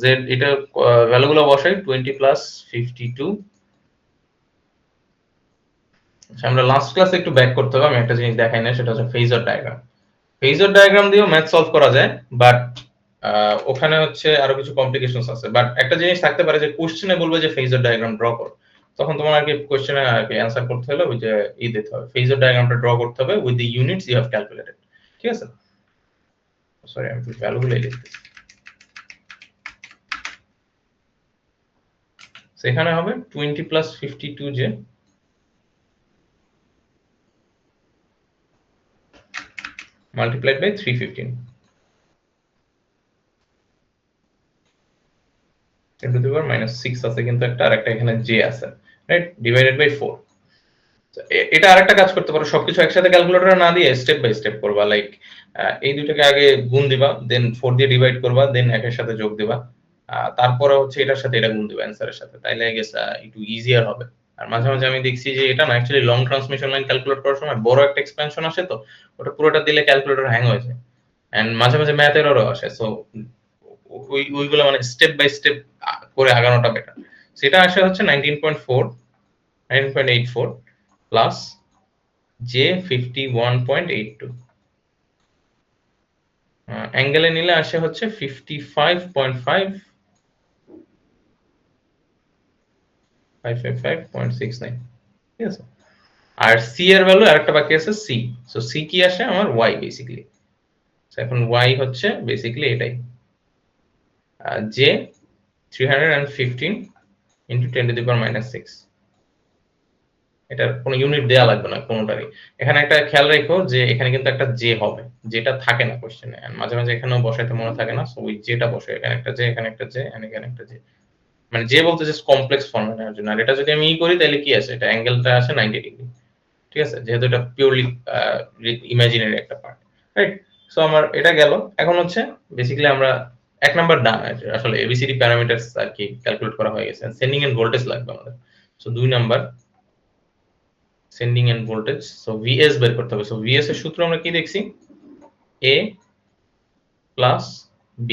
জেড এটা ভ্যালুগুলো বসাই, 20 প্লাস 52। আমরা লাস্ট ক্লাসে একটু ব্যাক করতে হবে, আমি একটা জিনিস দেখাই না, সেটা হচ্ছে ফেজর ডায়াগ্রাম। ফেজর ডায়াগ্রাম দিয়েও ম্যাথ সলভ করা যায়, বাট ওখানে হচ্ছে আরো কিছু কমপ্লিকেশনস আছে। বাট একটা জিনিস থাকতে পারে যে কোশ্চেনে বলবে যে ফেজর ডায়াগ্রাম ড্র কর, তখন তোমার আর কি কোশ্চেনে আর কি অ্যানসার করতে হলে ওই যে দিতে হবে, ফেজর ডায়াগ্রামটা ড্র করতে হবে with the units you have calculated, ঠিক আছে। সরি আমি ভ্যালুগুলো লিখতেছি। সেখানে হবে 20 প্লাস 52 যে multiplied by 315 into the power -6 আছে কিন্তু একটা, আর একটা এখানে j আছে, রাইট, ডিভাইডেড বাই 4। এটা আরেকটা কাজ করতে পারো, সবকিছু একসাথে ক্যালকুলেটরে না দিয়ে স্টেপ বাই স্টেপ করবা, লাইক এই দুইটাকে আগে গুণ দিবা, দেন 4 দিয়ে ডিভাইড করবা, দেন একের সাথে যোগ দিবা, তারপরে হচ্ছে এটার সাথে এটা গুণ দিবা অ্যানসারের সাথে, তাইলে আই গেস একটু ইজিয়ার হবে। আর মাঝে মাঝে আমি দেখছি যে এটা না actually long transmission line calculate করার সময় বড় একটা এক্সপেনশন আসে, তো ওটা পুরোটা দিলে ক্যালকুলেটর হ্যাং হয়ে যায়, এন্ড মাঝে মাঝে ম্যাথ এররও আসে। সো ওইগুলো মানে স্টেপ বাই স্টেপ করে আগানোটা বেটার। সেটা আসে হচ্ছে 19.84 প্লাস জে 51.82, অ্যাঙ্গেলে নিলে আসে হচ্ছে 55.5 555.69, ঠিক আছে। আর সি এর ভ্যালু আরেকটা বাকি আছে সি। সো সি কি আসে আমার ওয়াই বেসিক্যালি। সো এখন ওয়াই হচ্ছে বেসিক্যালি এটাই, J 315 into 10 to the power -6। এটার কোনো ইউনিট দেয়া লাগবে না কোনোটারই। এখানে একটা খেয়াল রেখো যে এখানে কিন্তু একটা জে হবে, যেটা থাকে না কোশ্চেনে, এন্ড মাঝে মাঝে এখানেও বসাইতে মনে থাকে না, সো ওই জেটা বসে, এখানে একটা জে, এখানে একটা জে, এন্ড এখানে একটা জে, মানে জে বলতে জাস্ট কমপ্লেক্স ফর্মে নেওয়ার জন্য। আর এটা যদি আমি করি তাহলে কি আসে, এটা অ্যাঙ্গেলটা আসে 90 ডিগ্রি, ঠিক আছে, যেহেতু এটা পিওরলি ইমাজিনারি একটা পার্ট। রাইট? সো আমার এটা গেল। এখন হচ্ছে বেসিক্যালি আমরা ১ নাম্বার ডান আসলে ABCD প্যারামিটারস আর কি ক্যালকুলেট করা হয়ে গেছে। সেন্ডিং এন্ড ভোল্টেজ লাগবে আমাদের। So ২ number sending end voltage. So VS বের করতে হবে। সো VS এর সূত্র আমরা কি দেখছি? A plus B।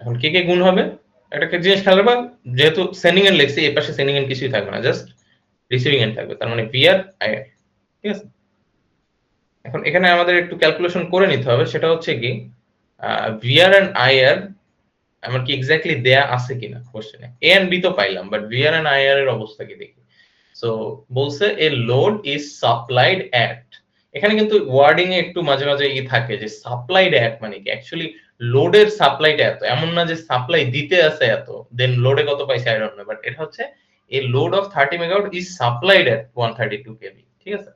এখন কে গুণ হবে? একটা জিনিস খেয়াল রাখবা, যেহেতু সেন্ডিং এন্ড লিখছি, এই পাশে সেন্ডিং এন্ড কিছুই থাকবে না। জাস্ট রিসিভিং এন্ড থাকবে। তার মানে VR IR। ঠিক আছে? এখন এখানে আমাদের একটু ক্যালকুলেশন করে নিতে হবে। সেটা হচ্ছে কি VR এন্ড IR আমার কি এক্স্যাক্টলি দেয়া আছে কিনা কোশ্চেনে। A এন্ড B তো পাইলাম, বাট VR এন্ড IR এর অবস্থা কি দেখি। সো বলছে এ লোড ইজ সাপ্লাইড অ্যাট, এখানে কিন্তু ওয়ার্ডিং এ একটু মাঝে মাঝে থাকে যে সাপ্লাইড অ্যাট মানে কি অ্যাকচুয়ালি লোডের সাপ্লাইটা এত, এমন না যে সাপ্লাই দিতে আছে এত দেন লোডে কত পাইছে আই ডোন্ট নো, বাট এটা হচ্ছে a load of 30 megawatt is supplied at 132 kV. ঠিক আছে?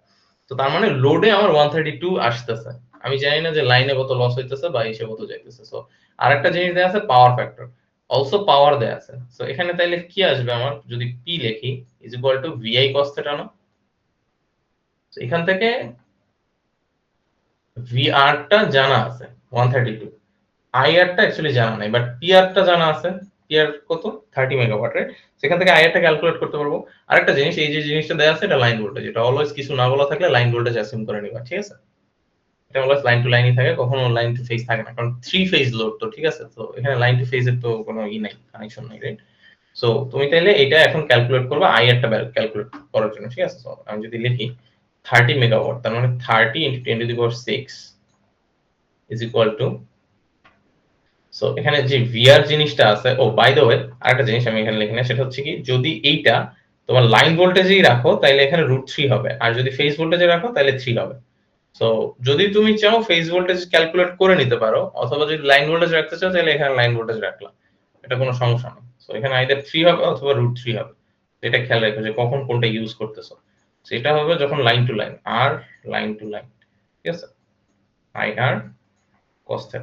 তো তার মানে লোডে আমার 132 আসতেছে, আমি জানি না যে লাইনে কত লস হইতেছে বা এসে কত যাইতেছে। সো আরেকটা জিনিস দেয়া আছে পাওয়ার ফ্যাক্টর, অলসো পাওয়ার দেয়া আছে। সো এখানে তাইলে কি আসবে আমার যদি পি লিখি is equal to VI cos θ না। তো এখান থেকে ভিআর টা জানা আছে 132, আইআর টা অ্যাকচুয়ালি জানা নাই, বাট পিআর টা জানা আছে। পিআর কত 30 মেগাওয়াট, রাইট? সেখান থেকে আইআর টা ক্যালকুলেট করতে পারবো। আরেকটা জিনিস, এই যে জিনিসটা দেয়া আছে এটা লাইন ভোল্টেজ, এটা অলওয়েজ কিছু না বলা থাকলে লাইন ভোল্টেজ অ্যাসিউম করে নিবা। ঠিক আছে? এটা অলওয়েজ লাইন টু লাইনই থাকে, কখনো লাইন টু ফেজ থাকে না, কারণ 3 ফেজ লোড তো। ঠিক আছে? তো এখানে লাইন টু ফেজের তো কোনো নাই, কানেকশন নাই, রাইট? সো তুমি তাইলে এটা এখন ক্যালকুলেট করবা আইআর টা ক্যালকুলেট করার জন্য। ঠিক আছে? সো আমি যদি লিখি 30 মেগাওয়াট, তার মানে 30 × 10 to the power 6 is equal two, so এখানে যে ভিআর জিনিসটা আছে, ও বাই দ্য ওয়ে আরেকটা জিনিস আমি এখানে লিখি না, সেটা হচ্ছে কি যদি এইটা তোমার লাইন ভোল্টেজেই রাখো তাহলে এখানে √3 হবে, আর যদি ফেজ ভোল্টেজে রাখো তাহলে 3 হবে। সো যদি তুমি চাও ফেজ ভোল্টেজ ক্যালকুলেট করে নিতে পারো, অথবা যদি লাইন ভোল্টেজ রাখতে চাও তাহলে এখানে লাইন ভোল্টেজ রাখলাম, এটা কোনো সমস্যা নেই। সো এখানে আইদার 3 হবে অথবা √3 হবে। এটা খেয়াল রাখো যে কখন কোনটা ইউজ করতেছো। সেটা হবে যখন line to line, R line to line. ঠিক আছে? IR cos θ।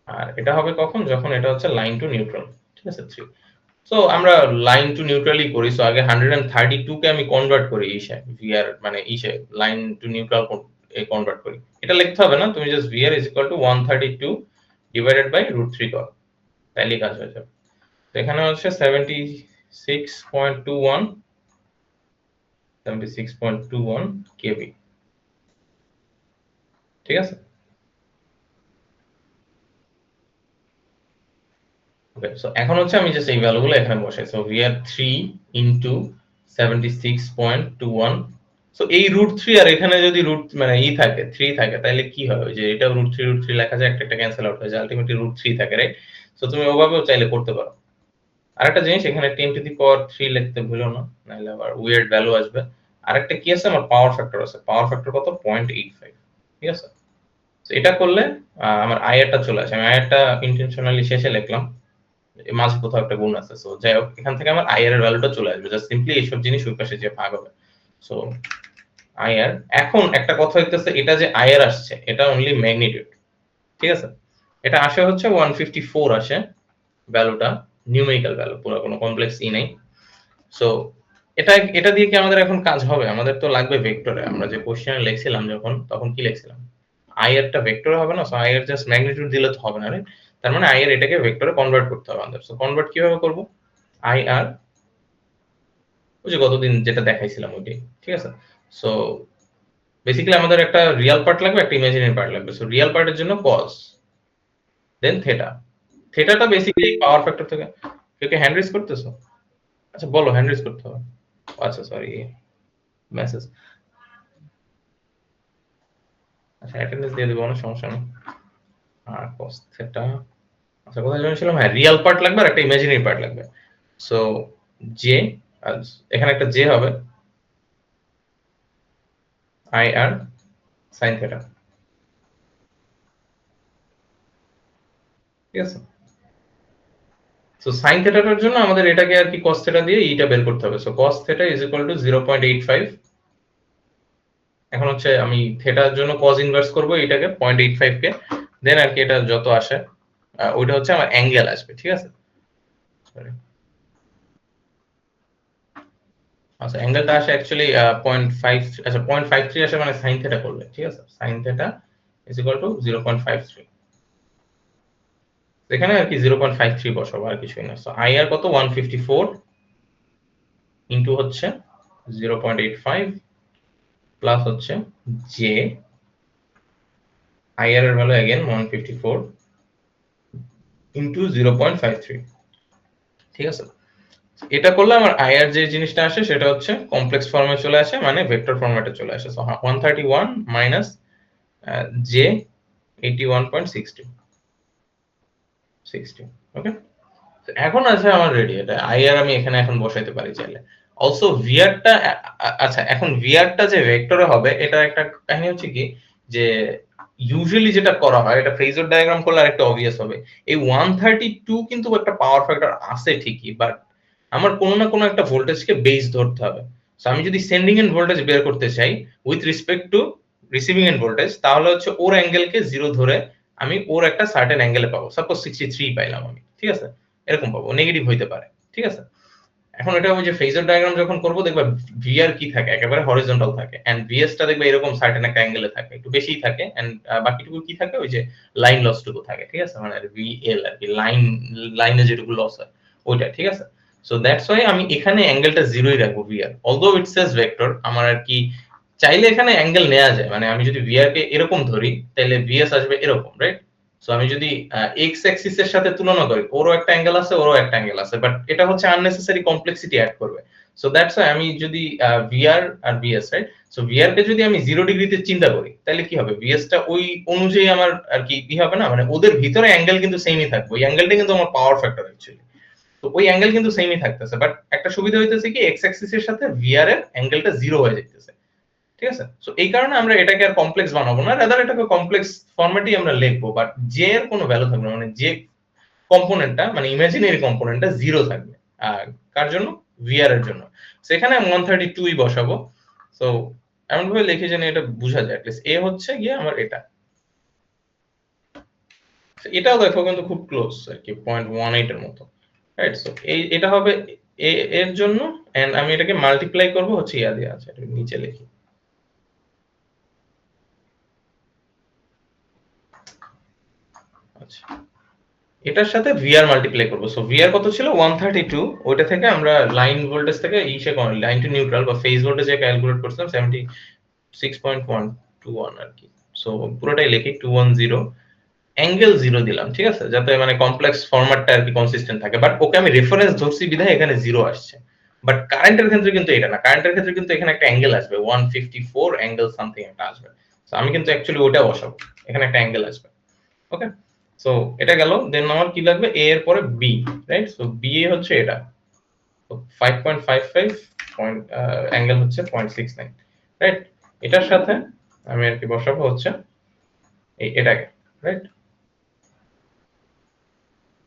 আর এটা হবে কখন, যখন এটা হচ্ছে লাইন টু নিউট্রাল। ঠিক আছে? 3। সো আমরা লাইন টু নিউট্রালই করি। সো আগে 132 কে আমি কনভার্ট করি ইসে ভিআর মানে ইসে line to neutral A convert করি। এটা লিখতে হবে না, তুমি জাস্ট ভিআর 132 ডিভাইডেড বাই √3 করো, তাইলেই কাজ হয়ে যাবে। তো এখানে হচ্ছে 76.21 কেভি। ঠিক আছে? ওকে, সো এখন হচ্ছে আমি জাস্ট এই ভ্যালুগুলো এখানে বসাই। So VR 3 into 76.21। সো এই √3 আর এখানে যদি রুট মানে থাকে 3 থাকে তাহলে কি হয়, যে এটা √3 লেখা যায়, একটা একটা ক্যান্সেল আউট হয়ে যায়, আলটিমেটলি √3 থাকে, রাইট? সো তুমি ওভাবেও চাইলে করতে পারো। আরেকটা জিনিস, এখানে 10 টু দি পাওয়ার 3 লিখতে ভুলো না, নাহলে আবার উইয়ার্ড ভ্যালু আসবে। আরেকটা কি আছে, আমার পাওয়ার ফ্যাক্টর আছে। পাওয়ার ফ্যাক্টর কত 0.85। ঠিক আছে? তো এটা করলে আমার আইআরটা চলে আসে। আমি আইআরটা ইন্টেনশনালি শেষে লিখলাম, মাঝে কোথাও একটা গুণ আছে। সো যাই হোক, এখান থেকে আমার আইআর এর ভ্যালুটা চলে আসবে, জাস্ট সিম্পলি এইসব জিনিস ওই পাশে যে ভাগ হবে। সো আইআর, এখন একটা কথা হইতেছে, এটা যে আইআর আসছে এটা অনলি ম্যাগনিটিউড। ঠিক আছে? এটা আসে হচ্ছে 154 আসে ভ্যালুটা, নিউমেরিক্যাল ভ্যালু, পুরো কোনো কমপ্লেক্স নাই। সো এটা এটা দিয়ে কি আমাদের এখন কাজ হবে? আমাদের তো লাগবে ভেক্টরে। আমরা যে কোশ্চেনে লিখছিলাম যখন, তখন কি লিখছিলাম? আইআর টা ভেক্টরে হবে না। সো আইআর জাস্ট ম্যাগনিটিউড দিলে তো হবে না, রাইট? তার মানে আইআর এটাকে ভেক্টরে কনভার্ট করতে হবে আমাদের। সো কনভার্ট কিভাবে করব? আইআর ওই যে গতদিন যেটা দেখাইছিলাম ওইটাই। ঠিক আছে? সো বেসিক্যালি আমাদের একটা রিয়াল পার্ট লাগবে, একটা ইমাজিনারি পার্ট লাগবে। সো রিয়াল পার্টের জন্য cos, দেন থিটা। থিটাটা বেসিক্যালি পাওয়ার ফ্যাক্টর থেকে। কেউ কি হ্যান্ড রেজ করতেছো? আচ্ছা বলো, হ্যান্ড রেজ করতে হবে। আচ্ছা সরি, মেসেজ। আচ্ছা অ্যাটেন্ডেন্স দিয়ে দিব, অনেক সমস্যা নেই। আর cos থিটা, আচ্ছা কোথায় জানিয়েছিলাম? হ্যাঁ, রিয়াল পার্ট লাগবে আর একটা ইমাজিনারি পার্ট লাগবে। সো জে, এখানে একটা জে হবে আই আর সাইন থিটা। ঠিক আছে? সো সাইন থিটাটার জন্য আমাদের এটাকে আর কি cos থিটা দিয়ে ইটা বের করতে হবে। So cos theta is equal two 0.85। এখন হচ্ছে আমি থিটার জন্য cos ইনভার্স করব এটাকে 0.85 কে, দেন আর কি এটা যত আসে ওইটা হচ্ছে আমার অ্যাঙ্গেল আসবে। ঠিক আছে? সরি, আচ্ছা অ্যাঙ্গেলটা আসে অ্যাকচুয়ালি 0.5 আচ্ছা 0.53 আসে মানে sin থিটা করলে ঠিক আছে sin theta is equal two 0.53 এখানে আর কি 0.53 বসাবো আর কিছুই না সো IR কত 154 ইনটু হচ্ছে 0.85 প্লাস হচ্ছে J IR এর ভ্যালু अगेन 154 ইনটু 0.53 ঠিক আছে এটা করলে আমার IR যে জিনিসটা আসে সেটা হচ্ছে কমপ্লেক্স ফর্মে চলে আসে মানে ভেক্টর ফরম্যাটে চলে আসে সো 131 মাইনাস J 81.60 ওকে এখন আছে আমার রেডি এটা আইআর আমি এখানে এখন বসাইতে পারি চাইলে অলসো ভিআরটা আচ্ছা এখন ভিআরটা যে ভেক্টরে হবে এটা একটা কাহিনী হচ্ছে কি যে ইউজুয়ালি যেটা করা হয় এটা ফেজর ডায়াগ্রাম করলে আরেকটা অবভিয়াস হবে এই 132 কিন্তু একটা পাওয়ার ফ্যাক্টর আছে ঠিকই বাট আমার কোনো না কোনো একটা ভোল্টেজকে বেস ধরতে হবে সো আমি যদি সেন্ডিং এন্ড ভোল্টেজ বের করতে চাই with respect to receiving end voltage তাহলে হচ্ছে ওর অ্যাঙ্গেলকে জিরো ধরে আমি ওর একটা সার্টেন অ্যাঙ্গেলে পাবো সাপোজ 63 পাইলাম আমি ঠিক আছে এরকম পাবো নেগেটিভ হইতে পারে ঠিক আছে এখন এটা ওই যে ফেজর ডায়াগ্রাম যখন করব দেখবা ভিআর কি থাকে একেবারে হরিজন্টাল থাকে এন্ড ভিএস টা দেখবে এরকম সার্টেন একটা অ্যাঙ্গেলে থাকে একটু বেশিই থাকে এন্ড বাকিটুকু কি থাকে ওই যে লাইন লস টুকু থাকে ঠিক আছে মানে ভিএল আর কি লাইনে যেটুকু লস হয় ওইটা ঠিক আছে সো দ্যাটস ওয়াই আমি এখানে অ্যাঙ্গেলটা জিরোই রাখবো ভিআর অলদো ইট সেজ ভেক্টর আমার আর কি চাইলে এখানে অ্যাঙ্গেল নেওয়া যায় মানে আমি যদি ভিআর কে এরকম ধরি তাহলে ভিএস আসবে এরকম রাইট সো আমি যদি এক্স অ্যাক্সিস এর সাথে তুলনা করি ওরও একটা অ্যাঙ্গেল আছে ওরও একটা অ্যাঙ্গেল আছে বাট এটা হচ্ছে আননেসেসারি কমপ্লেক্সিটি অ্যাড করবে সো দ্যাটস ওয়াই আমি যদি ভিআর আর ভিএস রাইট সো ভিআর কে যদি আমি 0 ডিগ্রিতে চিন্তা করি তাহলে কি হবে ভিএস টা ওই অনুযায়ী আমার আর কি হবে না মানে ওদের ভিতরে অ্যাঙ্গেল কিন্তু সেমই থাকবে ওই অ্যাঙ্গেলটা কিন্তু আমার পাওয়ার ফ্যাক্টর অ্যাকচুয়ালি তো ওই অ্যাঙ্গেল কিন্তু সেমই থাকতেছে বাট একটা সুবিধা হইতেছে কি এক্স অ্যাক্সিস এর সাথে ভিআর এর অ্যাঙ্গেলটা 0 হয়ে যাইতেছে ঠিক আছে সো এই কারণে আমরা এটাকে আর কমপ্লেক্স বানাবো না রাদার এটাকে কমপ্লেক্স ফরম্যাটেই আমরা লিখবো বাট জে এর কোনো ভ্যালু থাকবে না মানে যে কম্পোনেন্টটা মানে ইমাজিনারি কম্পোনেন্টটা জিরো থাকবে আর কার জন্য ভিআর এর জন্য সেখানে 132ই বসাবো সো এমন ভাবে লিখে যেন এটা বোঝা যায় অ্যাটলিস্ট এ হচ্ছে গিয়ে আমার এটা এটাও দেখো কিন্তু খুব ক্লোজ আর কি 0.18 এর মতো রাইট সো এটা হবে এ এর জন্য এন্ড আমি এটাকে মাল্টিপ্লাই করব হচ্ছে ইয়া দিয়ে আছে এটা নিচে লিখি আচ্ছা এটার সাথে ভিআর মাল্টিপ্লাই করব সো ভিআর কত ছিল 132 ওইটা থেকে আমরা লাইন ভোল্টেজ থেকে ইসে লাইন টু নিউট্রাল বা ফেজ ভোল্টেজে ক্যালকুলেট করছিলাম 76.121 আর কি সো পুরোটাই লিখি 210 অ্যাঙ্গেল 0 দিলাম ঠিক আছে যাতে মানে কমপ্লেক্স ফরম্যাটটা আর কি কনসিস্টেন্ট থাকে বাট ওকে আমি রেফারেন্স ধরছি বিধায় এখানে 0 আসছে বাট কারেন্টের ক্ষেত্রে কিন্তু এটা না কারেন্টের ক্ষেত্রে কিন্তু এখানে একটা অ্যাঙ্গেল আসবে 154 অ্যাঙ্গেল সামথিং একটা আসবে সো আমি কিন্তু অ্যাকচুয়ালি ওটা বসাবো এখানে একটা অ্যাঙ্গেল আসবে ওকে সো এটা গেল দেন আমার কি লাগবে এ এর পরে B right so B A হচ্ছে এটা তো 5.55 পয়েন্ট অ্যাঙ্গেল হচ্ছে 0.69 রাইট এটার সাথে আমি আর কি বসাবো হচ্ছে এটাকে রাইট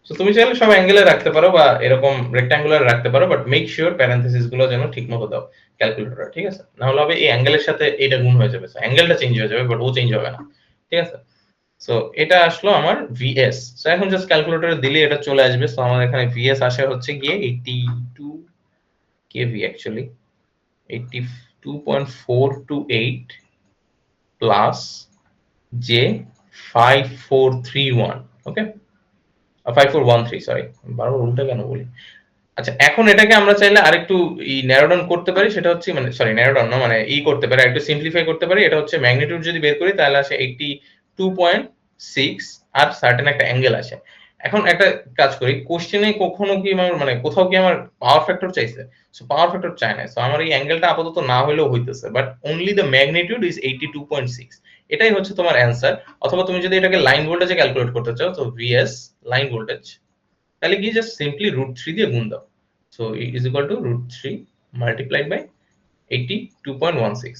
সো তুমি চাইলে সব অ্যাঙ্গেলে রাখতে পারো বা এরকম রেক্ট্যাঙ্গুলার রাখতে পারো বাট মেক শিওর প্যারেনথেসিস গুলো যেন ঠিকমতো দাও ক্যালকুলেটরে ঠিক আছে না হলে হবে এই অ্যাঙ্গেলের সাথে এটা গুণ হয়ে যাবে অ্যাঙ্গেলটা চেঞ্জ হয়ে যাবে বাট ও চেঞ্জ হবে না ঠিক আছে সো এটা আসলো আমার ভিএস সো এখন জাস্ট ক্যালকুলেটরে দিলে এটা চলে আসবে সো আমাদের এখানে ভিএস আসে হচ্ছে গিয়ে 82 কেভি অ্যাকচুয়ালি 82.428 প্লাস জে 5431 ওকে 5413 সরি বারবার উল্টা কেন বলি আচ্ছা এখন এটাকে আমরা চাইলে আরেকটু ন্যারো ডাউন করতে পারি সেটা হচ্ছে মানে সরি ন্যারো ডাউন না মানে করতে পারি একটু সিম্পলিফাই করতে পারি এটা হচ্ছে ম্যাগনিটিউড যদি বের করি তাহলে আসে 82.6 আর সার্টেন একটা অ্যাঙ্গেল আসে এখন একটা কাজ করি কোশ্চেনে কখনো কি আমার মানে কোথাও কি আমার পাওয়ার ফ্যাক্টর চাইছে সো পাওয়ার ফ্যাক্টর চাই না সো আমার এই অ্যাঙ্গেলটা আপাতত না হলেও হইতেছে but only the magnitude is 82.6 এটাই হচ্ছে তোমার অ্যান্সার অথবা তুমি যদি এটাকে লাইন ভোল্টেজে ক্যালকুলেট করতে চাও তো ভিএস লাইন ভোল্টেজ তাহলে কি জাস্ট সিম্পলি √3 দিয়ে গুণ দাও so is equal to √3 multiplied by 82.16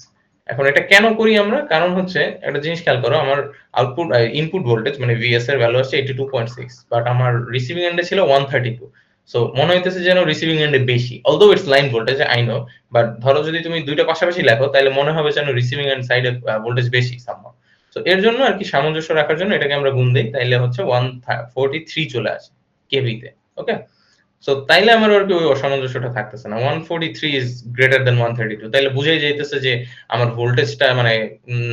এখন এটা কেন করি আমরা কারণ হচ্ছে একটা জিনিস খেয়াল করো আমার আউটপুট ইনপুট ভোল্টেজ মানে ভিএস এর ভ্যালু আছে 82.6 বাট আমার রিসিভিং এন্ডে ছিল 132 সো মনে হইতেছে যেন রিসিভিং এন্ডে বেশি although it's line voltage I know but ধরো যদি তুমি দুইটা পাশাপাশি লেখো তাহলে মনে হবে যেন রিসিভিং এন্ড সাইডে ভোল্টেজ বেশি সামহাউ সো এর জন্য আর কি সামঞ্জস্য রাখার জন্য এটাকে আমরা গুণ দেই তাইলে হচ্ছে 143 চলে আসে কেভিতে ওকে সো তাইলে আমার আর কি ওই অসামঞ্জস্যটা থাকতেছে না। 143 ইজ গ্রেটার দ্যান 132, তাইলে বুঝাই যাইতেছে যে আমার ভোল্টেজটা মানে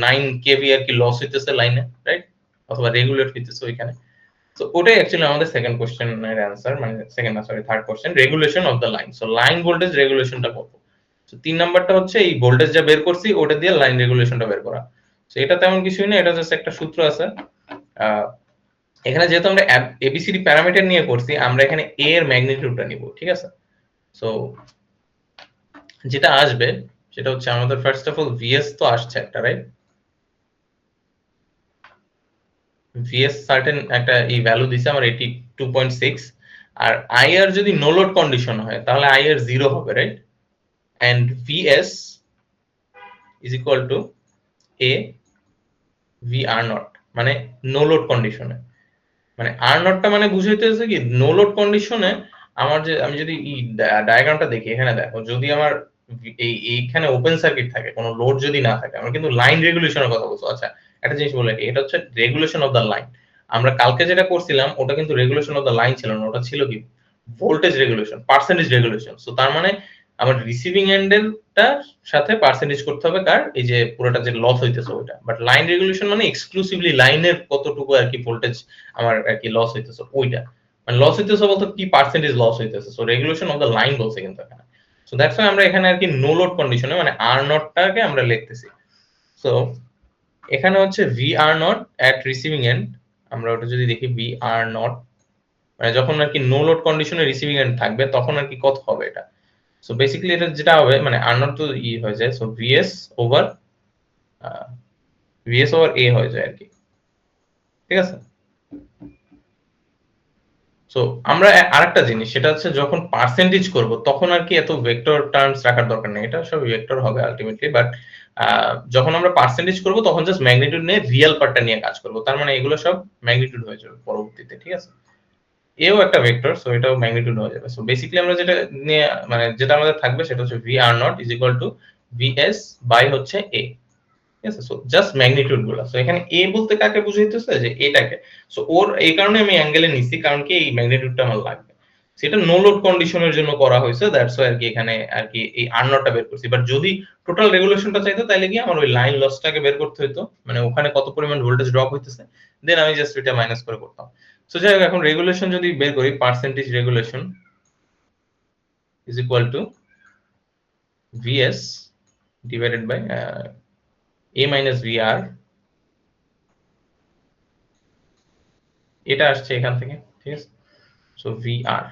9 কেভি আর কি লস হইতেছে লাইনে, রাইট? অথবা রেগুলেট হইতেছে ওইখানে। সো ওটাই অ্যাকচুয়ালি আমাদের সেকেন্ড কোশ্চেনের অ্যান্সার, মানে সেকেন্ড না sorry third question, regulation of the line. So line voltage রেগুলেশনটা কত? সো 3 নাম্বারটা হচ্ছে এই ভোল্টেজ যা বের করছি ওটা দিয়ে লাইন রেগুলেশনটা বের করা। সো এটা তেমন কিছুই না, এটা জাস্ট একটা সূত্র আছে। এখানে যেহেতু আমরা এবিসিডি প্যারামিটার নিয়ে করছি, আমরা এখানে এ এর ম্যাগনিটিউডটা নিব, ঠিক আছে? সো যেটা আসবে সেটা হচ্ছে আমাদের ফার্স্ট অফ অল ভিএস তো আসছে একটা, রাইট? ভিএস সার্টেন একটা এই ভ্যালু দিছে আমার 82.6, আর আইআর যদি নো লোড কন্ডিশন হয় তাহলে আইআর 0 হবে, right? And VS is equal to A V R not, মানে নো লোড কন্ডিশনে। মানে আর নটটা মানে বুঝাইতেছে কি, নো লোড কন্ডিশনে আমার যে আমি যদি এই ডায়াগ্রামটা দেখি, এখানে দেখো যদি আমার এইখানে ওপেন সার্কিট থাকে, কোনো লোড যদি না থাকে, আমরা কিন্তু লাইন রেগুলেশনের কথা বলছো। আচ্ছা একটা জিনিস বলে রাখি, এটা হচ্ছে রেগুলেশন অফ দ্য লাইন। আমরা কালকে যেটা করছিলাম ওটা কিন্তু রেগুলেশন অফ দ্য লাইন ছিল না, ওটা ছিল কি voltage regulation, percentage regulation. So তার মানে আমার রিসিভিং এন্ডেরটার সাথে পার্সেন্টেজ করতে হবে কার, এই যে পুরোটা যে লস হইতেছে ওটা। বাট লাইন রেগুলেশন মানে এক্সক্লুসিভলি লাইনের কতটুকু আর কি ভোল্টেজ আমার আর কি লস হইতেছে ওইটা, মানে লস হইতেছে বলতে কি পার্সেন্টেজ লস হইতেছে। So regulation of the line বলছে কিন্তু এখানে। সো দ্যাটস ওয়াই আমরা এখানে আর কি নো লোড কন্ডিশনে মানে আর নটটাকে আমরা লিখতেছি। সো এখানে হচ্ছে V R not at receiving and, আমরা ওটা যদি দেখি ভি আর নট মানে যখন আর কি নো লোড কন্ডিশনে রিসিভিং এন্ড থাকবে তখন আর কি কত হবে এটা। সো বেসিক্যালি এটা যেটা হবে মানে আর নট তো ই হয়ে যায়, সো ভিএস ওভার এ হয়ে যায় আর কি, ঠিক আছে? সো আমরা আরেকটা জিনিস সেটা হচ্ছে যখন পার্সেন্টেজ করব তখন আর কি এত ভেক্টর টার্মস রাখার দরকার নেই, এটা সব ভেক্টর হবে আলটিমেটলি। বাট যখন আমরা পার্সেন্টেজ করব তখন জাস্ট ম্যাগনিটিউড নিয়ে রিয়েল পার্টটা নিয়ে কাজ করব, তার মানে এগুলো সব ম্যাগনিটিউড হয়ে যাবে পরবর্তীতে, ঠিক আছে? এও একটা ভেক্টর, সো এটাও ম্যাগনিটিউড হয়ে যাবে। সো বেসিক্যালি আমরা যেটা নিয়ে মানে যেটা আমাদের থাকবে সেটা হচ্ছে V R not is equal to VS by হচ্ছে এ, ঠিক আছে? সো জাস্ট ম্যাগনিটিউড গুলো। সো এখানে এ বলতে কাকে বুঝাইতেছে, যে এটাকে। সো ওর এই কারণে আমি অ্যাঙ্গেলে নিছি কারণ কি এই ম্যাগনিটিউডটা আমার লাগবে। সেটা নো লোড কন্ডিশনের জন্য করা হয়েছে, দ্যাটস ওয়াই আর কি এখানে আর কি এই আর নটটা বের করছি। বাট যদি টোটাল রেগুলেশনটা চাইতো তাহলে কি আমার ওই লাইন লসটাকে বের করতে হতো, মানে ওখানে কত পরিমাণ ভোল্টেজ ড্রপ হইতেছে, দেন আমি জাস্ট এটা মাইনাস করে করতাম। সো যাই হোক, এখন রেগুলেশন যদি বের করি, percentage regulation is equal to VS divided by A minus VR, এটা আসছে এখান থেকে, ঠিক আছে? সো ভিআর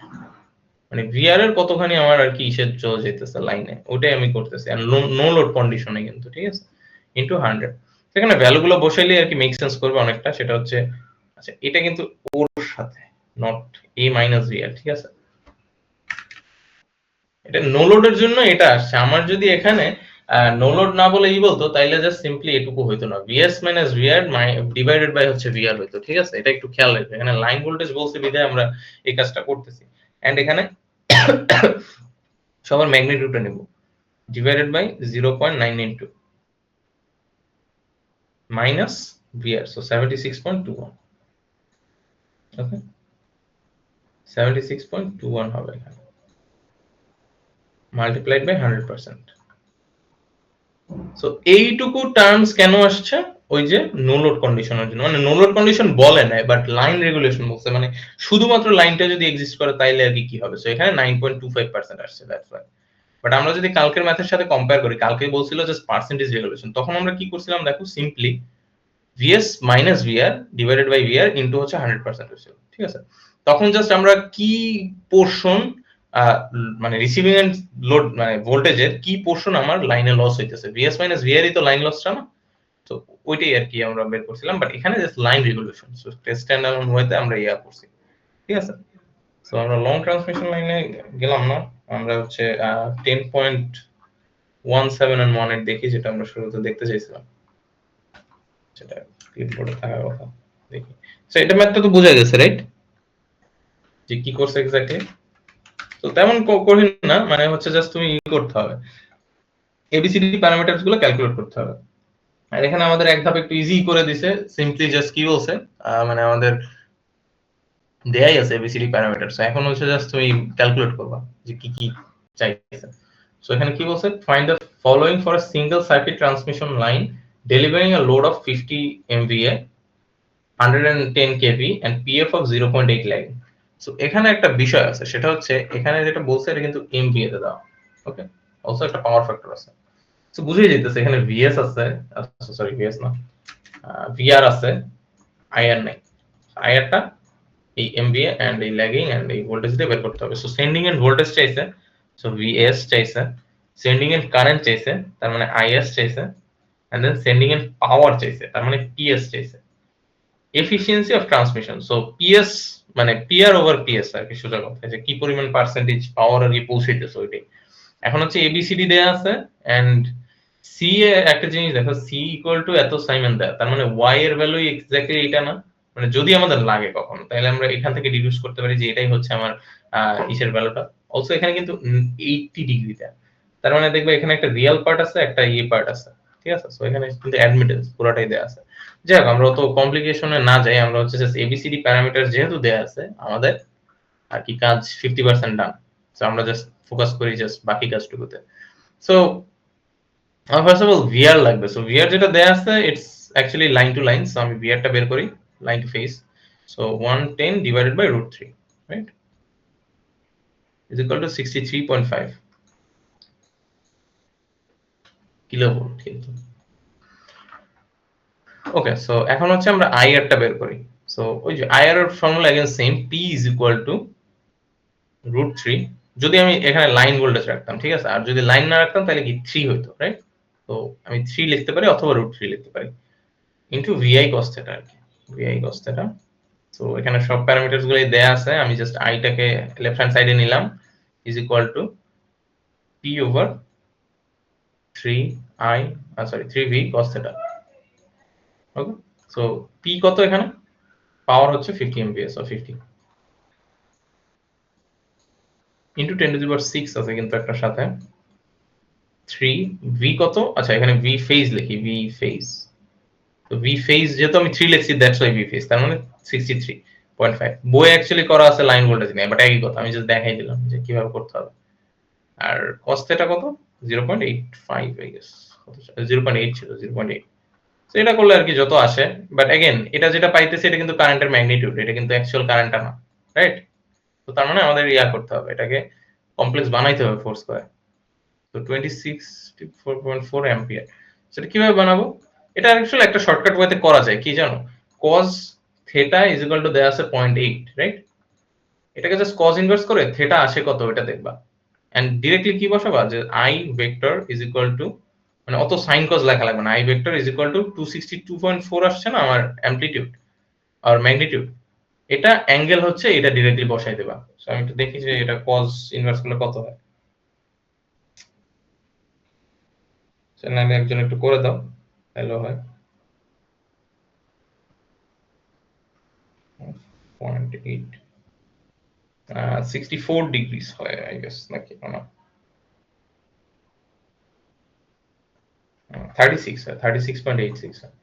মানে ভিআর এর কতখানি আমার আর কি হিসেব চলে যেতেছে লাইনে, ওটাই আমি করতেছি আর নো লোড কন্ডিশনে কিন্তু, ঠিক আছে? ইনটু 100। সেখানে ভ্যালু গুলো বসাইলে আর কি মেক সেন্স করবে অনেকটা। সেটা হচ্ছে আচ্ছা এটা কিন্তু ওর সাথে নট এ মাইনাস ভিআর, ঠিক আছে? এটা নো লোডের জন্য এটা আসছে। আমার যদি এখানে নো লোড না বলে ই বলতো তাইলে জাস্ট সিম্পলি এটুকু হইতো না, VS minus VR divided by হচ্ছে ভিআর হইতো, ঠিক আছে? এটা একটু খেয়াল রাখবে, এখানে লাইন ভোল্টেজ বলছে বিধায় আমরা এই কাজটা করতেছি। এন্ড এখানে সবার ম্যাগনিটিউডটা নেব, divided by 0.992 minus VR, so 76.21, okay? 76.21 হবে এখানে, মাল্টিপ্লাইড বাই 100%। সো এইটুকু টার্মস কেন আসছে, ওই যে নো লোড কন্ডিশনের জন্য। মানে নো লোড কন্ডিশন বলে নাই বাট লাইন রেগুলেশন বলছে, মানে শুধুমাত্র লাইনটা যদি এক্সিস্ট করে তাইলে আর কি হবে। সো এখানে 9.25% আসছে, দ্যাটস ওয়াই। বাট আমরা যদি কালকের ম্যাথের সাথে কম্পেয়ার করি, কালকে বলছিল জাস্ট পার্সেন্টেজ রেগুলেশন, তখন আমরা কি করছিলাম দেখো, simply VS minus VR divided by VR into হচ্ছে 100% হয়েছিল, ঠিক আছে? তখন জাস্ট আমরা কি পোরশন মানে রিসিভিং এন্ড লোড মানে ভোল্টেজের কি পোরশন আমার লাইনে লস হইতেছে, ভিএস মাইনাস ভিআরই তো লাইন লসটা না? তো ওইটাই আর কি আমরা বের করছিলাম। বাট এখানে just line regulation, so test standard ওয়েতে আমরা ইয়া করছি, ঠিক আছে? সো আমরা লং ট্রান্সমিশন লাইনে গেলাম না, আমরা হচ্ছে 10.17 and 1 দেখি, যেটা আমরা শুরুতে দেখতে চাইছিলাম, সেটা ক্লিপবোর্ডে থাকার কথা। দেখি, সো এটা ম্যাথটা তো বোঝা গেছে, রাইট? যে কি করছে এক্স্যাক্টলি। তো তেমন কঠিন না, মানে হচ্ছে জাস্ট তুমি ই করতে হবে, এবিসিডি প্যারামিটারস গুলো ক্যালকুলেট করতে হবে। আর এখানে আমাদের এক ধাপ একটু ইজি করে দিছে, সিম্পলি জাস্ট কি বলছে মানে আমাদের দেয়াই আছে এবিসিডি প্যারামিটার। সো এখন হচ্ছে জাস্ট তুমি ক্যালকুলেট করবা যে কি কি চাইছে। সো এখানে কি বলছে, find the following for a single circuit transmission line delivering a load of 50 MVA 110 kV and PF of 0.8 lagging. So এখানে একটা বিষয় আছে, সেটা হচ্ছে এখানে যেটা বলছে এটা কিন্তু MVA তে দেওয়া। ওকে, অলসো একটা পাওয়ার ফ্যাক্টর আছে। সো বুঝেই যেতেছে এখানে VS আছে, সরি VS না, VR আছে, IR নাই। IR টা এই MVA এন্ড এই ল্যাগিং এন্ড এই ভোল্টেজটা বের করতে হবে। সো সেন্ডিং এন্ড ভোল্টেজ চাইছে, সো VS চাইছে, সেন্ডিং এন্ড কারেন্ট চাইছে, তার মানে IS চাইছে, and then sending end power চাইছে, তার মানে PS চাইছে। Efficiency of transmission, so PS মানে PR ওভার PS আর কি, সোজা কথা যে কি পরিমাণ পার্সেন্টেজ পাওয়ার আর কি পৌঁছাইতেছে ওইটাই। এখন হচ্ছে ABCD দেয়া আছে এন্ড সি এ একটা জিনিস দেখো, সি ইকুয়াল টু এত সাইমেন দেয়া, তার মানে ওয়াই এর ভ্যালু এক্স্যাক্টলি এটা না, মানে যদি আমাদের লাগে কখনো তাহলে আমরা এখান থেকে ডিডিউস করতে পারি যে এটাই হচ্ছে আমার ইসের ভ্যালুটা। অলসো এখানে কিন্তু 80 ডিগ্রি দেয়া, তার মানে দেখবে এখানে একটা রিয়েল পার্ট আছে, একটা পার্ট আছে, ঠিক আছে। সো এখানে কিন্তু অ্যাডমিটেন্স পুরোটাই দেয়া আছে। যাই হোক, আমরা অত কমপ্লিকেশনে না যাই, আমরা হচ্ছে জাস্ট এবিসিডি প্যারামিটার যেহেতু দেয়া আছে আমাদের আর কি কাজ 50% ডান। সো আমরা জাস্ট ফোকাস করি জাস্ট বাকি কাজটুকুতে। সো আমার ফার্স্ট অফ অল ভিআর লাগবে। সো ভিআর যেটা দেয়া আছে it's actually line to line. So আমি ভিআরটা বের করি, line to phase. So 110 divided by √3, right, is equal to 63.5 kilovolt কিন্তু। ওকে, সো এখন হচ্ছে আমরা আইআর টা বের করি। সো ওই যে আইআর এর formula again same, P is equal to √3, যদি আমি এখানে লাইন ভোল্টেজ রাখতাম, ঠিক আছে, আর যদি লাইন না রাখতাম তাহলে কি 3 হইতো, রাইট। তো আমি 3 লিখতে পারি অথবা √3 লিখতে পারি, ইনটু VI cos θ আর কি, VI cos θ। সো এখানে সব প্যারামিটারস গুলাই দেয়া আছে, আমি জাস্ট আই টাকে লেফট হ্যান্ড সাইডে নিলাম, is equal to P over 3I, sorry 3V cos θ। Okay, so P কত এখানে, পাওয়ার হচ্ছে 50 MVA, সো 50 ইনটু 10 টু দি পাওয়ার 6 আছে কিন্তু একটা সাথে, 3 V কত, আচ্ছা এখানে V ফেজ লিখি, V ফেজ। তো V ফেজ যেহেতু আমি 3 লিখছি, দ্যাটস ওয়াই V ফেজ, তার মানে 63.5। বই অ্যাকচুয়ালি করা আছে লাইন ভোল্টেজ নিয়ে, বাট একই কথা, আমি জাস্ট দেখাই দিলাম যে কিভাবে করতে হবে। আর cos θ কত, 0.85 আই গেস, 0.8 ছিল, 0.8। তো এটা করলে আর কি যত আসে, বাট अगेन এটা যেটা পাইতেছি এটা কিন্তু কারেন্টের ম্যাগনিটিউড, এটা কিন্তু অ্যাকচুয়াল কারেন্টটা না, রাইট। তো তার মানে আমাদের ইয়া করতে হবে, এটাকে কমপ্লেক্স বানাইতে হবে ফোর্স করে। তো 26.4 অ্যাম্পিয়ার। সেটা কিভাবে বানাবো, এটা অ্যাকচুয়ালি একটা শর্টকাট ওয়েতে করা যায়, কি জানো, cos θ ইজ ইকুয়াল টু দেয়া আছে 0.8, রাইট। এটাকে জাস্ট cos ইনভার্স করে θ আসে কত এটা দেখবা, এন্ড ডিরেক্টলি কি বসাবা যে I vector is equal two, মানে অত সাইন কজ লেখা লাগবে না, I vector is equal two 262.4 আসছে না আমার অ্যামপ্লিটিউড আর ম্যাগনিটিউড, এটা অ্যাঙ্গেল হচ্ছে, এটা ডিরেক্টলি বসাই দেবা। সো আমি একটু দেখি যে এটা cos ইনভার্স করলে কত হয়। চ্যানেলে একজন একটু করে দাও, হ্যালো হয় 0.8 64 ডিগ্রিস হয় আই গেস, নাকি না 36 হয়, 36.86 হয়,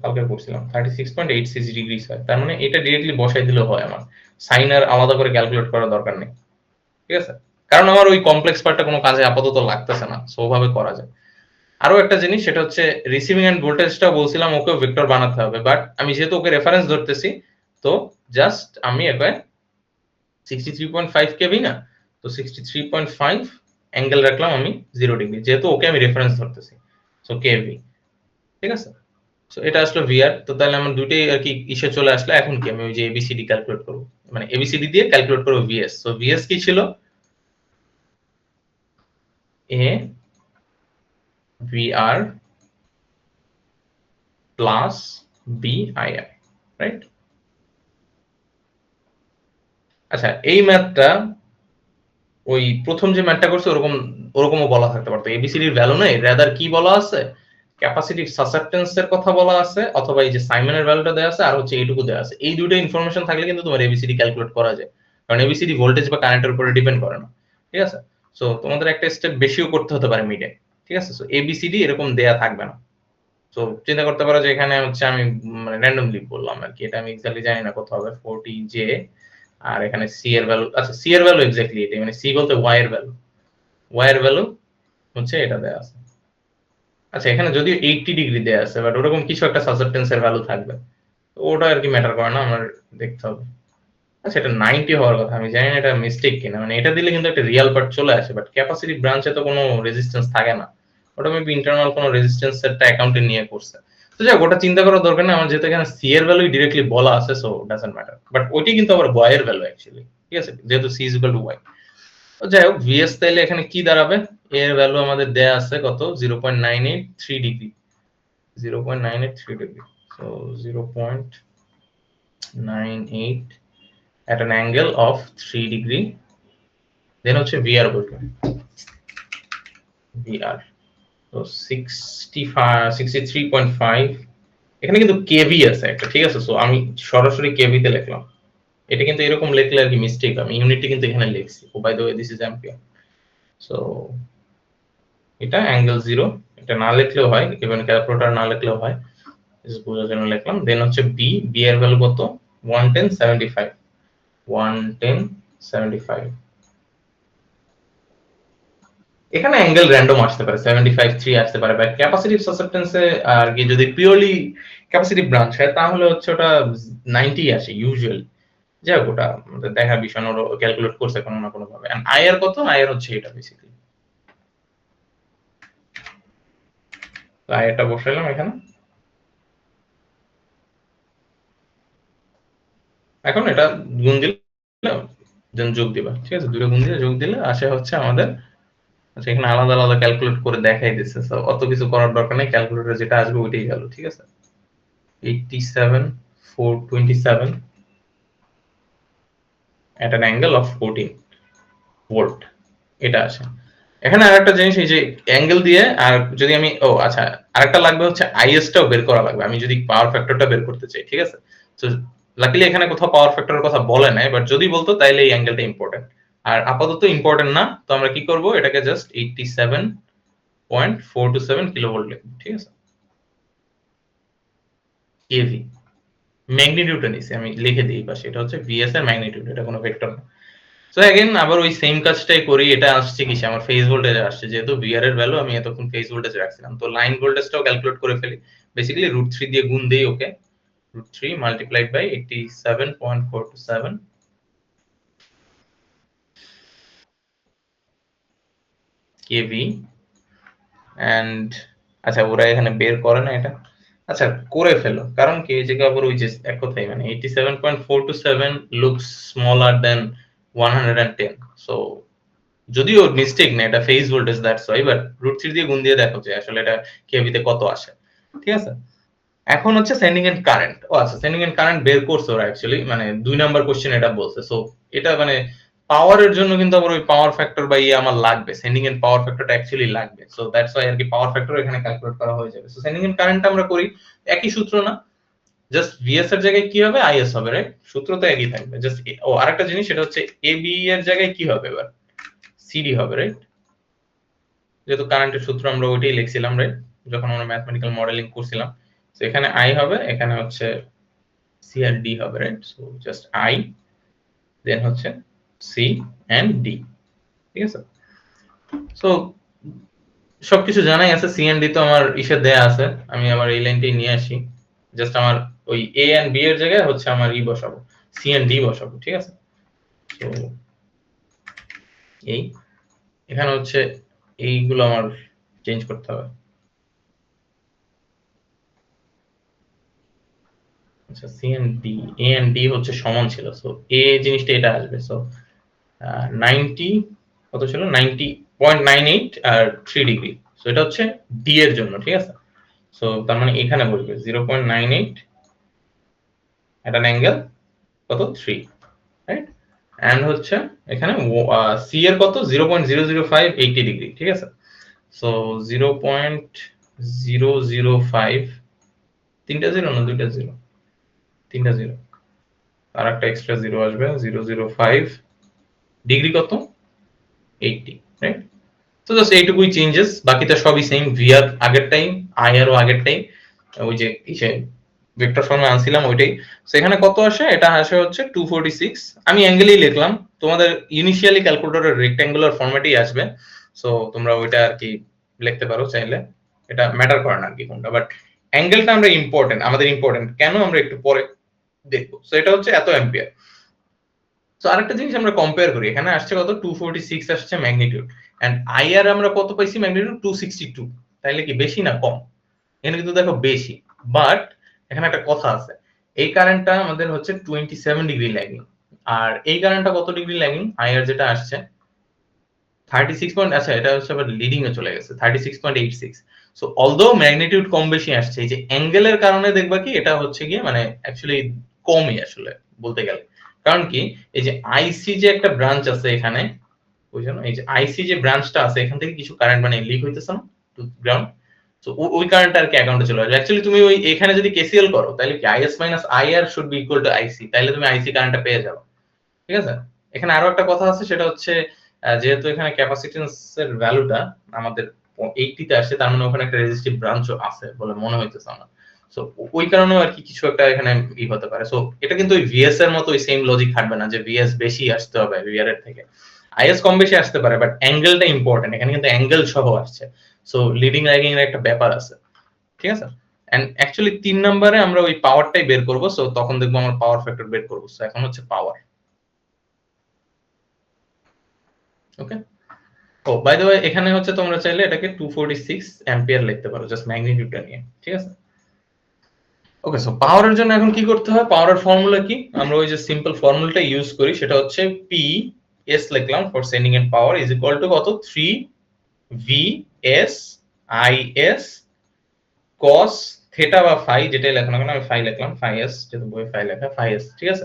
কালকে করছিলাম 36.86 ডিগ্রিস হয়, তার মানে এটা ডিরেক্টলি বসাই দিলেও হয়, আমার সাইন আর আলাদা করে ক্যালকুলেট করার দরকার নেই, ঠিক আছে, কারণ আমার ওই কমপ্লেক্স পার্টটা কোনো কাজে আপাতত লাগতেছে না, সো ওভাবে করা যায়। আরো একটা জিনিস, সেটা হচ্ছে রিসিভিং এন্ড ভোল্টেজটা বলছিলাম ওকে ভেক্টর বানাতে হবে, বাট আমি যেহেতু ওকে রেফারেন্স ধরতেছি, তো জাস্ট আমি একে 63.5 কেভি না, তো 63.5 অ্যাঙ্গেল রাখলাম আমি 0 ডিগ্রি, যেহেতু ওকে আমি রেফারেন্স ধরতেছি, সো কেভি, ঠিক আছে। সো এটা আসলে ভিআর, তো তাহলে আমার দুটেই আর কি ইসে চলে আসলো। এখন কি আমি ওই যে এবিসিডি ক্যালকুলেট করব, মানে এবিসিডি দিয়ে ক্যালকুলেট করব ভিএস। সো ভিএস কি ছিল, A VR plus B IR, right. আচ্ছা, এই ম্যাথটা ওই প্রথম যে ম্যাথটা করছে ওরকমও বলা থাকতে পারতো, এবিসিডির ভ্যালু নেই, রাদার কি বলা আছে, ক্যাপাসিটিভ সাসেপ্টেন্সের কথা বলা আছে, অথবা এই যে সাইমনের ভ্যালুটা দেয়া আছে, আর হচ্ছে এইটুকু দেয়া আছে, এই দুটো ইনফরমেশন থাকলে কিন্তু তোমার এবিসিডি ক্যালকুলেট করা যায়, কারণ এবিসিডি ভোল্টেজ বা কারেন্টের উপরে ডিপেন্ড করে না, ঠিক আছে। সো তোমাদের একটা স্টেপ বেশিও করতে হতে পারে মিডে, ঠিক আছে। সো এবিসিডি এরকম দেয়া থাকবে না, সো চিন্তা করতে পারো যে এখানে হচ্ছে আমি মানে র্যান্ডমলি বললাম আরকি। এটা আমি এক্সাক্টলি জানি না কত হবে 40J আর এখানে C এর ভ্যালু আচ্ছা C এর ভ্যালু এক্সাক্টলি এটাই মানে C বলতে Y এর ভ্যালু। Y এর ভ্যালু হচ্ছে এটা দেয়া আছে। আচ্ছা এখানে যদিও 80 ডিগ্রি দেয়া আছে বাট ওরকম কিছু একটা সাসেপ্টেন্স এর ভ্যালু থাকবে। তো ওটা আরকি ম্যাটার করে না আমার দেখতে হবে। আচ্ছা এটা 90 হওয়ার কথা। আমি জানি না এটা মিস্টেক কিনা। মানে এটা দিলে কিন্তু একটা রিয়াল পার্ট চলে আসে। বাট ক্যাপাসিটি ব্রাঞ্চে তো কোনো রেজিস্ট্যান্স থাকে না। ওটা মেবি ইন্টারনাল কোনো রেজিস্ট্যান্স সেটটা অ্যাকাউন্টে নিয়ে করছে। তো যাক ওটা চিন্তা করার দরকার নেই। আমার যেহেতু এখানে সি এর ভ্যালু ডিরেক্টলি বলা আছে সো ডাজন্ট ম্যাটার। বাট ওইটি কিন্তু আবার y এর ভ্যালু অ্যাকচুয়ালি। ঠিক আছে? যেহেতু c y। তো যাই হোক vs তাইলে এখানে কি দাঁড়াবে? a এর ভ্যালু আমাদের দেয়া আছে কত? 0.983 degree. 0.983 degree. So 0.98 at an angle of 3 degree দেন হচ্ছে VR বলবো VR তো 63.5 এখানে কিন্তু কেভি আছে একটা ঠিক আছে সো আমি সরাসরি কেভি তে লিখলাম এটা কিন্তু এরকম লিখলে আর কি মিস্টেক আমি ইউনিটটি কিন্তু এখানে লিখছি ও by the way this is ampere so এটা অ্যাঙ্গেল 0 এটা না লিখলেও হয় ইভেন ক্যালকুলেটর না লিখলেও হয় জাস্ট বোঝার জন্য লিখলাম দেন হচ্ছে বি এর ভ্যালু কত 110.75 110.75 এখানে অ্যাঙ্গেল র‍্যান্ডম আসতে পারে 75 3 আসতে পারে বা ক্যাপাসিটিভ সাসেপ্টেন্সে আর কি যদি পিওরলি ক্যাপাসিটিভ ব্রাঞ্চ হয় তাহলে হচ্ছে ওটা 90 আসে ইউজুয়ালি যাই হোক ওটা আমাদের দেখার বিষয় ওরা ক্যালকুলেট করছে কোনো না কোনো ভাবে এন্ড আই এর কত আই এর হচ্ছে এটা বেসিক্যালি তো আই এটা বসাইলাম এখানে এখন এটা গুণ দিলে দেন যোগ দিবা ঠিক আছে দুটো গুণ দিয়ে যোগ দিলে আসে হচ্ছে আমাদের আচ্ছা এখানে আলাদা আলাদা ক্যালকুলেট করে দেখাই দিচ্ছে সো অত কিছু করার দরকার নেই ক্যালকুলেটরে যেটা আসবে ওইটাই গেল ঠিক আছে 87,427 at an angle of 14 volt এটা আসে এখানে আরেকটা জিনিস এই যে অ্যাঙ্গেল দিয়ে আর যদি আমি ও আচ্ছা আরেকটা লাগবে হচ্ছে আইএস টাও বের করা লাগবে আমি যদি পাওয়ার ফ্যাক্টরটা বের করতে চাই ঠিক আছে তো লাকিলি এখানে কোথাও পাওয়ার ফ্যাক্টরের কথা বলে নাই বাট যদি বলতো তাইলে এই অ্যাঙ্গেলটা ইম্পর্টেন্ট আর আপাতত ইম্পর্টেন্ট না তো আমরা কি করব এটাকে জাস্ট 87.427 কিলোভোল্ট লিখব ঠিক আছে কেভি ম্যাগনিটিউডটা নিছি আমি লিখে দিই পাশে এটা হচ্ছে ভিএস এর ম্যাগনিটিউড এটা কোনো ভেক্টর না সো अगेन আবার ওই সেম কাজটাই করি এটা আসছে কিসে আমার ফেজ ভোল্টেজে আসছে যেহেতু ভিআর এর ভ্যালু আমি এতক্ষণ ফেজ ভোল্টেজে রাখছিলাম তো লাইন ভোল্টেজটাও ক্যালকুলেট করে ফেলি বেসিক্যালি √3 দিয়ে গুণ দেই ওকে √3 মাল্টিপ্লাইড বাই 87.427 কেভি এন্ড আচ্ছা ওরা এখানে বের করে না এটা আচ্ছা করে ফেলো কারণ কি এই জায়গায় আবার ওই যে এক কথাই মানে 87.427 লুকস স্মলার দেন 110 সো যদিও মিস্টেক না এটা phase voltage that's why but √3 দিয়ে গুণ দিয়ে দেখো যে আসলে এটা কেভিতে কত আসে ঠিক আছে এখন হচ্ছে সেন্ডিং এন্ড কারেন্ট ও আচ্ছা সেন্ডিং এন্ড কারেন্ট বের করছে ওরা অ্যাকচুয়ালি মানে 2 নাম্বার কোশ্চেন এটা বলছে সো এটা মানে পাওয়ারের জন্য কিন্তু আবার ওই পাওয়ার ফ্যাক্টর বা ইয়ে আমার লাগবে সেন্ডিং এন্ড পাওয়ার ফ্যাক্টরটা অ্যাকচুয়ালি লাগবে সো দ্যাটস ওয়াই আর কি পাওয়ার ফ্যাক্টর এখানে ক্যালকুলেট করা হয়ে যাবে সো সেন্ডিং এন্ড কারেন্ট আমরা করি একই সূত্র না জাস্ট ভিএস এর জায়গায় কি হবে আইএস হবে রাইট সূত্র তো একই থাকবে জাস্ট ও আরেকটা জিনিস সেটা হচ্ছে এবি এর জায়গায় কি হবে এবার সিডি হবে রাইট যেহেতু কারেন্টের সূত্র আমরা ওইটাই লিখছিলাম রাইট যখন আমরা ম্যাথমেটিক্যাল মডেলিং করছিলাম তো এখানে আই হবে এখানে হচ্ছে সি আর ডি হবে রাইট সো জাস্ট আই দেন হচ্ছে সি এন্ড ডি ঠিক আছে সো সবকিছু জানাই আছে সি এন্ড ডি তো আমার ইসে দেয়া আছে আমি আমার এই লাইনটাই নিয়ে আসি জাস্ট আমার ওই এ এন্ড বি এর জায়গায় হচ্ছে আমার ই বসাবো সি এন্ড ডি বসাবো ঠিক আছে তো এই এখানে হচ্ছে এইগুলো আমার চেঞ্জ করতে হবে আচ্ছা C and D A and D হচ্ছে সমান ছিল সো এ জিনিসটা এটা আসবে সো 90 কত ছিল 90.98 আর 3 ডিগ্রি সো এটা হচ্ছে ডি এর জন্য ঠিক আছে সো তার মানে এখানে বলবে 0.98 at an angle কত 3 রাইট এন্ড হচ্ছে এখানে সি এর কত 0.005 80 ডিগ্রি ঠিক আছে সো 0.005 তিনটা জিরো না দুইটা জিরো তিনটা জিরো আর একটা এক্সট্রা জিরো আসবে 005 ডিগ্রি কত 80 রাইট তো জাস্ট এইটুকুই চেঞ্জেস বাকিটা সবই সেম ভিআর আগেরটাই আইআরও আগেরটাই ওই যে ইসে ভেক্টর ফর্মে আনছিলাম ওইটাই। সো এখানে কত আসে? এটা আসে হচ্ছে 246। আমি অ্যাঙ্গেলই লিখলাম। তোমাদের ইনিশিয়ালি ক্যালকুলেটরের রেক্ট্যাঙ্গুলার ফরম্যাটেই আসবে। সো তোমরা ওইটা আর কি লিখতে পারো চাইলে। এটা ম্যাটার করে না আর কি কোনটা। বাট অ্যাঙ্গেলটা আমরা ইম্পর্টেন্ট, আমাদের ইম্পর্টেন্ট কেন আমরা একটু পরে দেখবো। সো এটা হচ্ছে এত অ্যাম্পিয়ার। সো আরেকটা জিনিস আমরা কম্পেয়ার করি। এখানে আসছে কত? 246 আসছে ম্যাগনিটিউড। এন্ড আইআর আমরা কত পাইছি? ম্যাগনিটিউড 262। তাইলে কি বেশি না কম? এখানে কিন্তু দেখো বেশি। বাট এখানে একটা কথা আছে। এই কারেন্টটা আমাদের হচ্ছে 27 ডিগ্রি ল্যাগিং। আর এই কারেন্টটা কত ডিগ্রি ল্যাগিং? আইআর যেটা আসছে 36 পয়েন্ট, আচ্ছা এটা হচ্ছে আবার লিডিং এ চলে গেছে 36.86। সো অলদো ম্যাগনিটিউড কম বেশি আসছে, এই যে অ্যাঙ্গেলের কারণে দেখবা কি এটা হচ্ছে গিয়ে মানে অ্যাকচুয়ালি কমই আসলে বলতে গেলে। কারণ কি এই যে আইসি যে একটা ব্রাঞ্চ আছে এখানে, বুঝছো না? এই যে আইসি যে ব্রাঞ্চটা আছে এখান থেকে কিছু কারেন্ট মানে লিক হইতেছে না টু গ্রাউন্ড। সো ওই কারেন্টটা আর কি অ্যাকাউন্টে চলে আসবে। অ্যাকচুয়ালি তুমি ওই এখানে যদি কেসিএল করো তাহলে কি IS minus IR should be equal to IC, তাহলে তুমি আইসি কারেন্টটা পেয়ে যাবে। ঠিক আছে? এখানে আরো একটা কথা আছে, সেটা হচ্ছে যেহেতু এখানে ক্যাপাসিট্যান্স এর ভ্যালুটা আমাদের 80 তে আসছে, তার মানে ওখানে একটা রেজিস্টিভ ব্রাঞ্চও আছে বলে মনে হইতেছে আমার। সো ওই কারণেও আর কি কিছু একটা এখানে হতে পারে। সো এটা কিন্তু ওই ভিএস এর মতো ওই সেম লজিক খাটবে না যে ভিএস বেশি আসতে হবে ভিআর এর থেকে। আইএস কম বেশি আসতে পারে, বাট অ্যাঙ্গেলটা ইম্পর্টেন্ট। এখানে কিন্তু অ্যাঙ্গেল সহ আসছে। সো লিডিং ল্যাগিং এর একটা ব্যাপার আছে। ঠিক আছে? এন্ড অ্যাকচুয়ালি 3 নম্বরে আমরা ওই পাওয়ারটাই বের করব। সো তখন দেখবো আমরা পাওয়ার ফ্যাক্টর বের করব। সো এখন হচ্ছে পাওয়ার। ওকে? ও বাই দ্য ওয়ে এখানে হচ্ছে তোমরা চাইলে এটাকে 246 অ্যাম্পিয়ার লিখতে পারো জাস্ট ম্যাগনিটিউডটা নিয়ে। ঠিক আছে? ওকে, সো পাওয়ারের জন্য এখন কি করতে হয়? পাওয়ারের ফর্মুলা কি? আমরা ওই যে সিম্পল ফর্মুলাটা ইউজ করি, সেটা হচ্ছে পি এস লিখলাম for sending end power is equal to কত? 3 V S I S cos theta বা ফাই যেটাই লেখো না কেন, আমি ফাই লিখলাম, ফাই এস যেহেতু বই ফাই লেখা, ফাই এস। ঠিক আছে?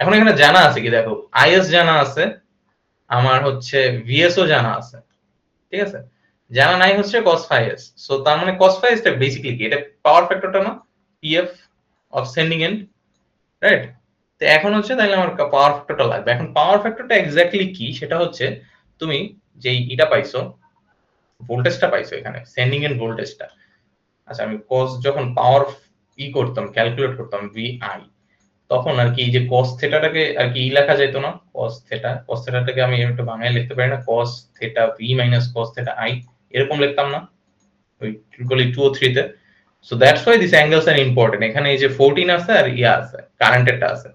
এখন এখানে জানা আছে কি দেখো, আইএস জানা আছে, আমার হচ্ছে ভিএস ও জানা আছে। ঠিক আছে? জানা নাই হচ্ছে cos phi s। সো তার মানে cos phi s টা বেসিক্যালি কি? এটা পাওয়ার ফ্যাক্টরটা না? PF of sending end, right? তো এখন হচ্ছে তাহলে আমার পাওয়ার ফ্যাক্টরটা লাগবে। এখন পাওয়ার ফ্যাক্টরটা এক্স্যাক্টলি কি সেটা হচ্ছে তুমি যেই এটা পাইছো, ভোল্টেজটা পাইছো এখানে সেন্ডিং এন্ড ভোল্টেজটা। আচ্ছা আমি cos যখন পাওয়ার করতাম, ক্যালকুলেট করতাম ভিআই, তখন আর কি এই যে cos থিটাটাকে আর কি লেখা যেত না? cos থিটাটাকে আমি একটু বাংলায় লিখতে পারি না? cos theta V minus cos theta I, এরকম লিখতাম না ওই ট্রিপলি 2 ও 3 তে? So that's why this angles are important. এখানে এই যে 14 আছে আর ইয়া আছে, কারেন্টেরটা আছে।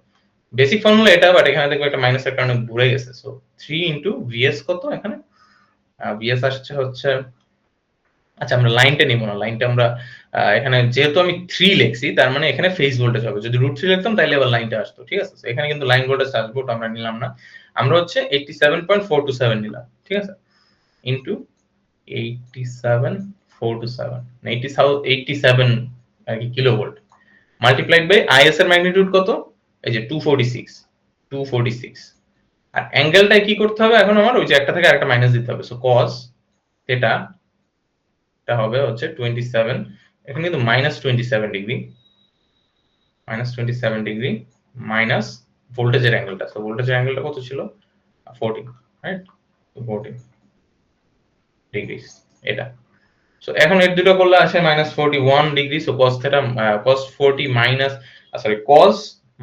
বেসিক ফর্মুলা এটা, বাট এখানে দেখো একটা মাইনাসের কারণে ঘুরে গেছে। সো 3 ইনটু ভিএস কত এখানে? ভিএস আসছে হচ্ছে, আচ্ছা আমরা লাইনটা নিব না, লাইনটা আমরা এখানে যেহেতু আমি 3 লিখছি তার মানে এখানে ফেজ ভোল্টেজ হবে। যদি √3 লিখতাম তাহলে আবার লাইনটা আসতো। ঠিক আছে? তো এখানে কিন্তু লাইন ভোল্টেজ আসবে, ওটা আমরা নিলাম না। আমরা হচ্ছে 87.427 নিলাম। ঠিক আছে? ইনটু 87.427, 87 আর কি কিলোভোল্ট, মাল্টিপ্লাইড বাই আইএস এর ম্যাগনিটিউড কত? এই যে 246, 246। আর অ্যাঙ্গেলটাই কি করতে হবে এখন? আমার ওই যে একটা থেকে আরেকটা মাইনাস দিতে হবে। সো cos থিটা এটা হবে হচ্ছে 27, এখানে কিন্তু -27 ডিগ্রি, -27 ডিগ্রি মাইনাস ভোল্টেজের অ্যাঙ্গেলটা। সো ভোল্টেজের অ্যাঙ্গেলটা কত ছিল? 14, রাইট? 14 ডিগ্রিস এটা। সো এখন এর দুটো করলে আসে -41 degree. So cos theta cos 40 minus sorry cos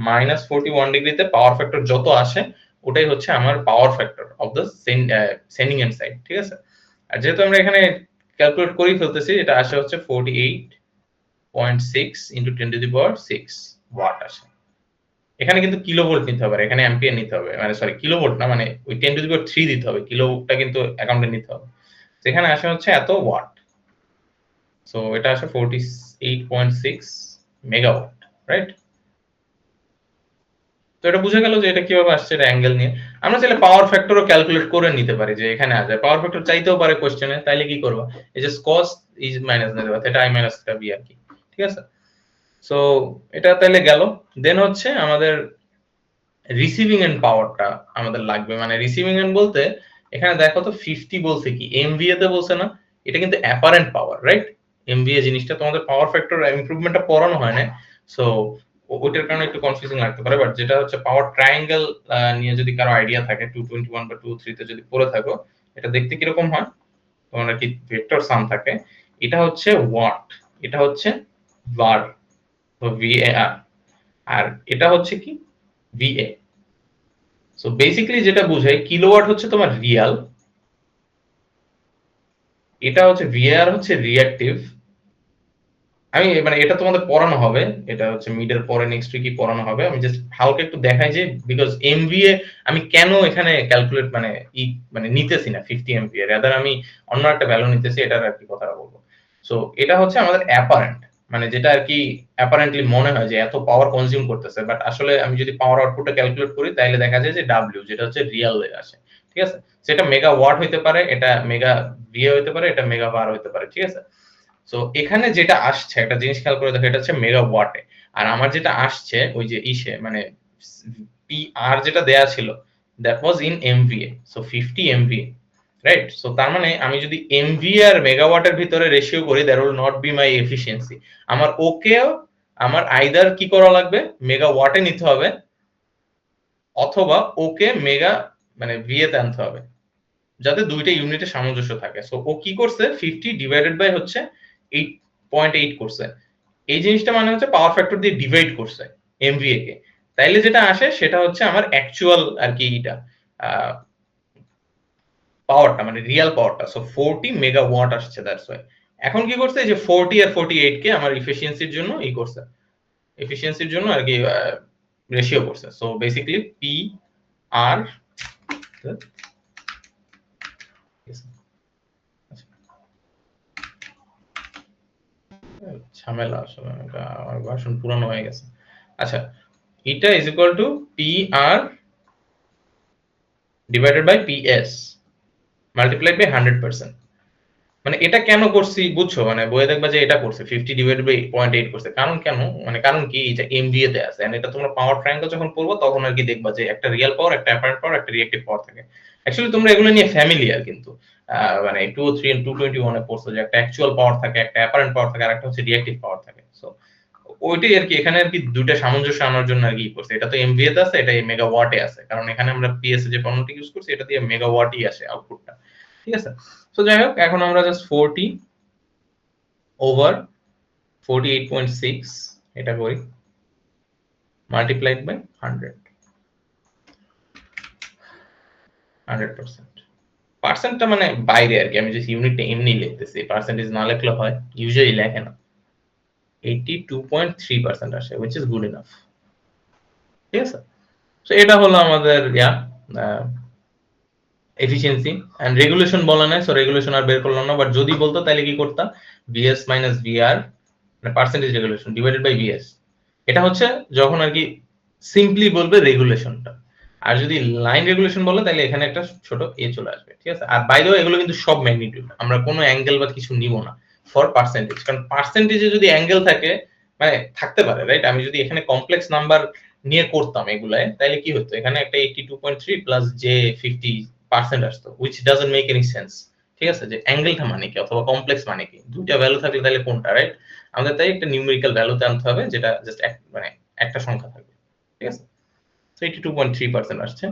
-41 ডিগ্রিতে পাওয়ার ফ্যাক্টর যত আসে ওটাই হচ্ছে আমার power factor of the sending end side. ঠিক আছে? আর যেহেতু আমরা এখানে ক্যালকুলেট করেই ফেলতেছি, এটা আসে হচ্ছে 48.6 into 10 to the power 6 watt আসে। এখানে কিন্তু কিলোভোল্ট নিতে হবে, এখানে অ্যাম্পিয়ার নিতে হবে। মানে সরি কিলোভোল্ট না, মানে ওই 10 টু দি পাওয়ার 3 দিতে হবে, কিলোভোল্টটা কিন্তু অ্যাকাউন্টে নিতে হবে। সেখানে আসে হচ্ছে এত ওয়াট। সো এটা আসে 48.6 মেগাওয়াট, রাইট? তো এটা বুঝে গেল যে এটা কিভাবে আসছে, এটা অ্যাঙ্গেল নিয়ে। আমরা চাইলে পাওয়ার ফ্যাক্টরও ক্যালকুলেট করে নিতে পারি যে এখানে আসে পাওয়ার ফ্যাক্টর চাইতেও পারে কোশ্চেনে, তাইলে কি করবা? এই যে cos ইজ মাইনাস নিতে পারে, theta I minus theta B আর কি। ঠিক আছে? সো এটা তাইলে গেল। দেন হচ্ছে আমাদের রিসিভিং এন্ড পাওয়ারটা আমাদের লাগবে। মানে রিসিভিং এন্ড বলতে এখানে দেখো তো 50 বলছে কি? এমভিএ তে বলছে না? এটা কিন্তু অ্যাপারেন্ট পাওয়ার, রাইট? এমভিএ জিনিসটা তোমাদের পাওয়ার ফ্যাক্টর ইমপ্রুভমেন্টটা পড়ানো হয় না। সো ওইটার কারণে একটু কনফিউজিং লাগতে পারে। বাট যেটা হচ্ছে পাওয়ার ট্রায়াঙ্গেল নিয়ে যদি কারো আইডিয়া থাকে 221 বা 23 তে যদি পড়ে থাকো, এটা দেখতে কিরকম হয়? তোমার কি ভেক্টর সাম থাকে। এটা হচ্ছে ওয়াট, এটা হচ্ছে var, তো VAR, আর এটা হচ্ছে কি VA। সো বেসিক্যালি যেটা বোঝায় কিলোওয়াট হচ্ছে তোমার রিয়াল, এটা হচ্ছে VAR হচ্ছে রিঅ্যাক্টিভ। আমি মানে এটা তোমাদের পড়ানো হবে, এটা হচ্ছে মিডের পরে নেক্সট উইকই পড়ানো হবে। আমি জাস্ট হালকা একটু দেখাই যে বিকজ এমভিএ আমি কেন এখানে ক্যালকুলেট মানে মানে নিতেছি না 50 এমভিএ, রাদার আমি অন্য একটা ভ্যালু নিতেছি, এটার আর কি কথাটা বলবো। সো এটা হচ্ছে আমাদের অ্যাপারেন্ট, মানে যেটা আর কি অ্যাপারেন্টলি মনে হয় যে এত পাওয়ার কনজিউম করতেছে, বাট আসলে আমি যদি পাওয়ার আউটপুটটা ক্যালকুলেট করি তাহলে দেখা যায় যে ডাব্লিউ যেটা হচ্ছে রিয়াল এর আসে, ঠিক আছে। সেটা মেগা ওয়াট হইতে পারে, এটা মেগা ভিএ হইতে পারে, এটা মেগা বার হইতে পারে, ঠিক আছে। সো এখানে যেটা আসছে একটা জিনিস খেয়াল করে দেখো, এটা হচ্ছে মেগাওয়াটে। আর আমার যেটা আসছে ওই যে ইসে মানে পিআর যেটা দেয়া ছিল, that was in MVA, so 50 MVA, right. So তার মানে আমি যদি এমভিএ আর মেগাওয়াটের ভিতরে রেশিও করি, that will not be my efficiency. আমার আমার আইদার কি করা লাগবে, মেগাওয়াটে নিতে হবে, অথবা ওকে মেগা মানে ভিএ তে আনতে হবে, যাতে দুইটা ইউনিটের সামঞ্জস্য থাকে। সো ও কি করছে, 50 ডিভাইডেড বাই হচ্ছে 8.8 করছে। এই জিনিসটা মানে হচ্ছে পাওয়ার ফ্যাক্টর দিয়ে ডিভাইড করছে এমভিএ কে। তাইলে যেটা আসে সেটা হচ্ছে আমার অ্যাকচুয়াল আর কি এটা পাওয়ারটা, মানে রিয়াল পাওয়ারটা। সো 40 মেগাওয়াট আসছে, দ্যাটস ওয়াই। এখন কি করছে, এই যে 40 আর 48 কে আমার এফিসিয়েন্সির জন্য করছে, এফিসিয়েন্সির জন্য আর কি রেশিও করছে। সো বেসিক্যালি পি আর ঝামেলা আসলে, এটা আমার ভার্সন পুরানো হয়ে গেছে। আচ্ছা, এটা is equal to P R divided by PS multiply by 100%। মানে এটা কেন করছি বুঝছো, মানে বইয়ে দেখবা যে এটা করছে 50 ডিভাইডেড বাই 0.8 করছে, কারণ কেন, মানে কারণ কি, এটা এমভিএ তে আছে, এন্ড এটা তোমরা পাওয়ার ট্রায়াঙ্গেল যখন পড়বো তখন আর কি দেখবা যে একটা রিয়েল পাওয়ার, একটা অ্যাপারেন্ট পাওয়ার, একটা রিঅ্যাক্টিভ পাওয়ার থাকে। অ্যাকচুয়ালি তোমরা এগুলো নিয়ে ফ্যামিলিয়ার, কিন্তু মানে 203 এন্ড 221 এ পড়ছো যে একটা অ্যাকচুয়াল পাওয়ার থাকে, একটা অ্যাপারেন্ট পাওয়ার থাকে, আর একটা হচ্ছে রিঅ্যাক্টিভ পাওয়ার থাকে। সো ওইটাই আর কি এখানে আর কি দুইটা সামঞ্জস্য আনার জন্য আর কি করছে। এটা তো এমভিএ তে আছে, এটা মেগাওয়াটে আছে, কারণ এখানে আমরা পিএস যে ফর্মুলাটি ইউজ করছি এটা দিয়ে মেগাওয়াটই আসে আউটপুটটা, ঠিক আছে। সো যাই হোক, এখন আমরা জাস্ট 40 ওভার 48.6 এটা করি, মাল্টিপ্লাইড বাই 100%। পার্সেন্টটা মানে বাইরে আর কি, আমি জাস্ট ইউনিটটা এমনি লিখতেছি, পার্সেন্টেজ না লিখলে হয়, ইউজুয়ালি লেখে না। 82.3% আসে, which is good enough, ঠিক আছে। সো এটা হলো আমাদের এফিসিয়েন্সি এন্ড রেগুলেশন বলা নাই, সো রেগুলেশন আর বের করলাম না, বাট যদি বলতো তাহলে কি করতাম, ভিএস মাইনাস ভিআর মানে percentage regulation divided by VS. এটা হচ্ছে যখন আর কি সিম্পলি বলবে রেগুলেশনটা। আর যদি লাইন রেগুলেশন বলে তাহলে এখানে একটা ছোট এ চলে আসবে, ঠিক আছে। আর বাই দ্য ওয়ে এগুলো কিন্তু সব ম্যাগনিটিউড, আমরা কোনো অ্যাঙ্গেল বা কিছু নিব না ফর পার্সেন্টেজ, কারণ পার্সেন্টেজে যদি অ্যাঙ্গেল থাকে মানে থাকতে পারে, রাইট। আমি যদি এখানে কমপ্লেক্স নাম্বার নিয়ে করতাম এগুলায়, তাহলে কি হতো, এখানে একটা 82.3 প্লাস যে 50% আসতো, which doesn't make any sense, ঠিক আছে। যে অ্যাঙ্গেলটা মানে কি অথবা কমপ্লেক্স মানে কি, দুইটা ভ্যালু থাকলে তাহলে কোনটা, রাইট। আমাদের তাই একটা নিউমেরিক্যাল ভ্যালুতে আনতে হবে, যেটা জাস্ট মানে একটা সংখ্যা থাকবে, ঠিক আছে। সো 82.3% আসছে।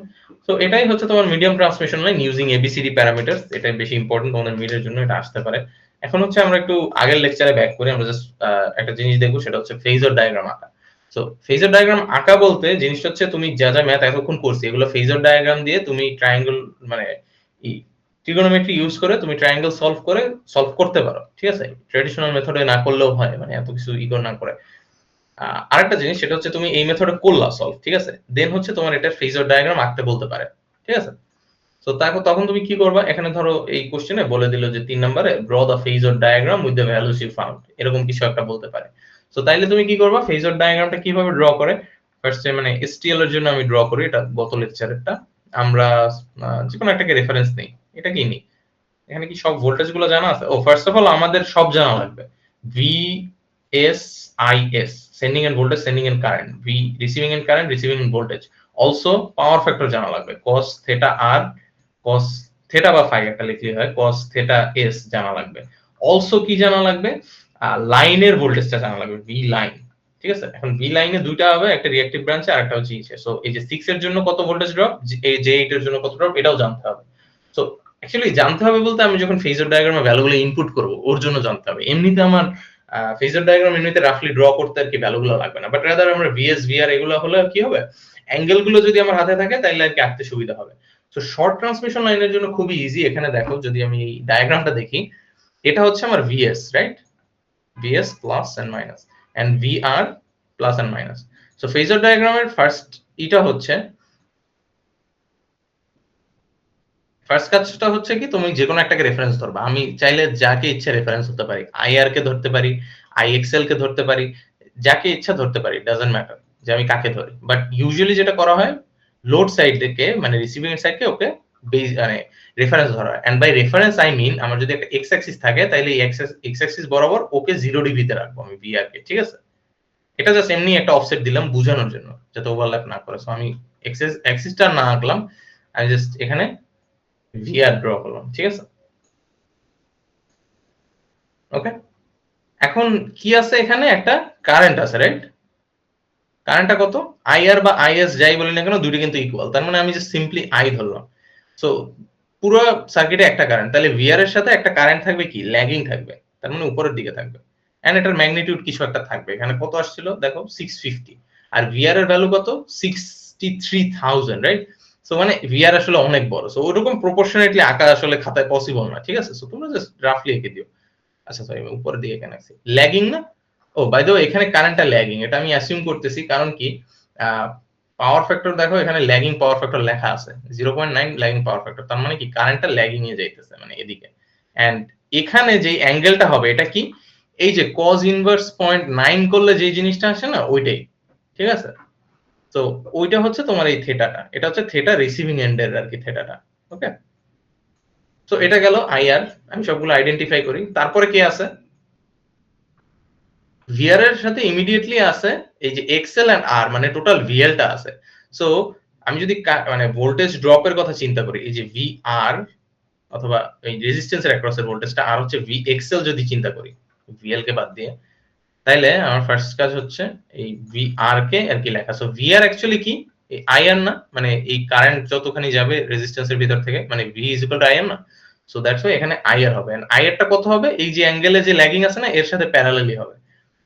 সো এটাই হচ্ছে তোমার medium transmission line using ABCD parameters. এটাই বেশি ইম্পর্টেন্ট তোমাদের মিডের জন্য, এটা আসতে পারে। এখন হচ্ছে আমরা একটু আগের লেকচারে ব্যাক করি, আমরা জাস্ট একটা জিনিস দেখবো, সেটা হচ্ছে ফেজর ডায়াগ্রাম আঁকা। সো ফেজর ডায়াগ্রাম আঁকা বলতে জিনিসটা হচ্ছে তুমি যা যা ম্যাথ এতক্ষণ করছি এগুলো ফেজর ডায়াগ্রাম দিয়ে তুমি ট্রায়াঙ্গেল মানে ট্রিগোনোমেট্রি ইউজ করে তুমি ট্রায়াঙ্গেল সলভ করতে পারো, ঠিক আছে। ট্র্যাডিশনাল মেথডে না করলেও হয়, মানে এত কিছু না করে। আরেকটা জিনিস সেটা হচ্ছে তুমি এই মেথডে করলা সলভ, ঠিক আছে, দেন হচ্ছে তোমার এটা ফেজর ডায়াগ্রাম আঁকতে বলতে পারে, ঠিক আছে। তো তারপর তখন তুমি কি করবা, এখানে ধরো এই কোশ্চেনে বলে দিল যে 3 নম্বরে draw the phasor diagram with the values you found, এরকম কিছু একটা বলতে পারে। সো তাইলে তুমি কি করবা, ফেজর ডায়াগ্রামটা কিভাবে ড্র করে, ফার্স্টে মানে এসটিএল এর জন্য আমি ড্র করি, এটা গত লেকচারেরটা। আমরা যে কোনো একটাকে রেফারেন্স নেই, এটা কি নিই, এখানে কি সব ভোল্টেজ গুলো জানা আছে? ও ফার্স্ট অফ অল আমাদের সব জানা লাগবে, V S I S sending end voltage, sending end current, V receiving end current, receiving end voltage. Also power factor জানা লাগবে, cos theta R, cos theta বা ফাই একটা লিখলে হয়, cos থিটা এস জানা লাগবে। অলসো কি জানা লাগবে, লাইনের ভোল্টেজটা জানা লাগবে, ভি লাইন, ঠিক আছে। এখন ভি লাইনে দুইটা হবে, একটা রিঅ্যাক্টিভ ব্রাঞ্চে আর একটা হচ্ছে ইসে। সো এই যে 6 এর জন্য কত ভোল্টেজ ড্রপ, এই যে 8 এর জন্য কত ড্রপ, এটাও জানতে হবে। সো অ্যাকচুয়ালি জানতে হবে বলতে আমি যখন ফেজর ডায়াগ্রামে ভ্যালুগুলো ইনপুট করব ওর জন্য জানতে হবে, এমনিতে আমার ফেজর ডায়াগ্রাম এমনিতে রাফলি ড্র করতে আর কি ভ্যালুগুলো লাগবে না, বাট রাদার আমরা ভিএস ভিআর এগুলো হলে কি হবে, অ্যাঙ্গেল গুলো যদি আমার হাতে থাকে তাহলে আর কি আঁকতে সুবিধা হবে। তো শর্ট ট্রান্সমিশন লাইনের জন্য খুবই ইজি। এখানে দেখো যদি আমি এই ডায়াগ্রামটা দেখি, এটা হচ্ছে আমার VS, right? VS plus and minus, and VR plus and minus. So phasor ডায়াগ্রামের ফার্স্ট এটা হচ্ছে, ফার্স্ট কাজটা হচ্ছে কি, তুমি যে কোনো একটাকে রেফারেন্স ধরবা। আমি চাইলে যাকে ইচ্ছা রেফারেন্স হতে পারি, আইআর কে ধরতে পারি, আইএক্সএল কে ধরতে পারি, যাকে ইচ্ছা ধরতে পারি, ডাজন্ট ম্যাটার যে আমি কাকে ধরি। বাট ইউজুয়ালি যেটা করা হয়, লোড সাইড থেকে মানে রিসিভিং সাইড কে ওকে বেস মানে রেফারেন্স ধরা হয়। And by reference I mean আমার যদি একটা এক্স অ্যাক্সিস থাকে তাহলে এই এক্স অ্যাক্সিস বরাবর ওকে 0 ডিগ্রিতে রাখবো আমি ভিআর কে, ঠিক আছে? এটা জাস্ট এমনি একটা অফসেট দিলাম বোঝানোর জন্য যাতে ওভারল্যাপ না করে। সো আমি অ্যাক্সিসটা না আঁকলাম, আমি জাস্ট এখানে ভিআর ড্র করলাম, ঠিক আছে? ওকে, এখন কি আছে এখানে, একটা কারেন্ট আছে, রাইট? কারেন্টটা কত, আইআর বা আইএস যাই বলি না কেন দুটো কিন্তু ইকুয়াল, তার মানে আমি জাস্ট সিম্পলি আই ধরলাম। সো পুরো সার্কিটে একটা কারেন্ট, তাহলে ভিআর এর সাথে একটা কারেন্ট থাকবে কি, ল্যাগিং থাকবে, তার মানে উপরের দিকে থাকবে। এন্ড এটার ম্যাগনিটিউড কিছু একটা থাকবে। এখানে কত আসছিল দেখো 650, আর ভিআর এর ভ্যালু কত 63000, রাইট? সো মানে ভিআর আসলে অনেক বড়, সো ওরকম প্রপোর্শনালি আঁকা আসলে খাতায় পসিবল না, ঠিক আছে? সো তোমরা জাস্ট রাফলি এঁকে দিও। আচ্ছা সরি, আমি উপরের দিকে কেন আছি, ল্যাগিং না? ও বাই দ্য ওয়ে, এখানে কারেন্টটা ল্যাগিং, এটা আমি অ্যাসিউম করতেছি, কারণ কি পাওয়ার ফ্যাক্টর দেখো এখানে ল্যাগিং পাওয়ার ফ্যাক্টর লেখা আছে 0.9 ল্যাগিং পাওয়ার ফ্যাক্টর, তার মানে কি কারেন্টটা ল্যাগিং এ যাইতেছে মানে এদিকে। এন্ড এখানে যে অ্যাঙ্গেলটা হবে এটা কি, এই যে cos ইনভার্স 0.9 করলে যে জিনিসটা আসে না ওইটাই, ঠিক আছে? তো ওইটা হচ্ছে তোমার এই থেটাটা, এটা হচ্ছে থেটা রিসিভিং এন্ডের আর কি থেটাটা। ওকে, তো এটা গেল আইআর, আমি সবগুলো আইডেন্টিফাই করি। তারপরে কি আছে, ভিআর এর সাথে ইমিডিয়েটলি আছে এই যে এক্সএল এন্ড আর, মানে টোটাল ভিএল টা আছে। সো আমি যদি মানে ভোল্টেজ ড্রপের কথা চিন্তা করি, এই যে ভিআর অথবা এই রেজিস্ট্যান্সের অ্যাক্রস এর ভোল্টেজটা, আর হচ্ছে ভিএক্সএল যদি চিন্তা করি ভিএল কে বাদ দিয়ে, তাইলে আমার ফার্স্ট কাজ হচ্ছে এই ভিআর কে আর কি লেখা। সো ভিআর অ্যাকচুয়ালি কি, এই আইআর না, মানে এই কারেন্ট যতখানি যাবে রেজিস্ট্যান্সের ভিতর থেকে, মানে V is equal two IR না। সো দ্যাটস ওয়াই এখানে আইআর হবে, এন্ড আইআরটা কত হবে, এই যে অ্যাঙ্গেলে যে ল্যাগিং আছে না এর সাথে প্যারালালি হবে।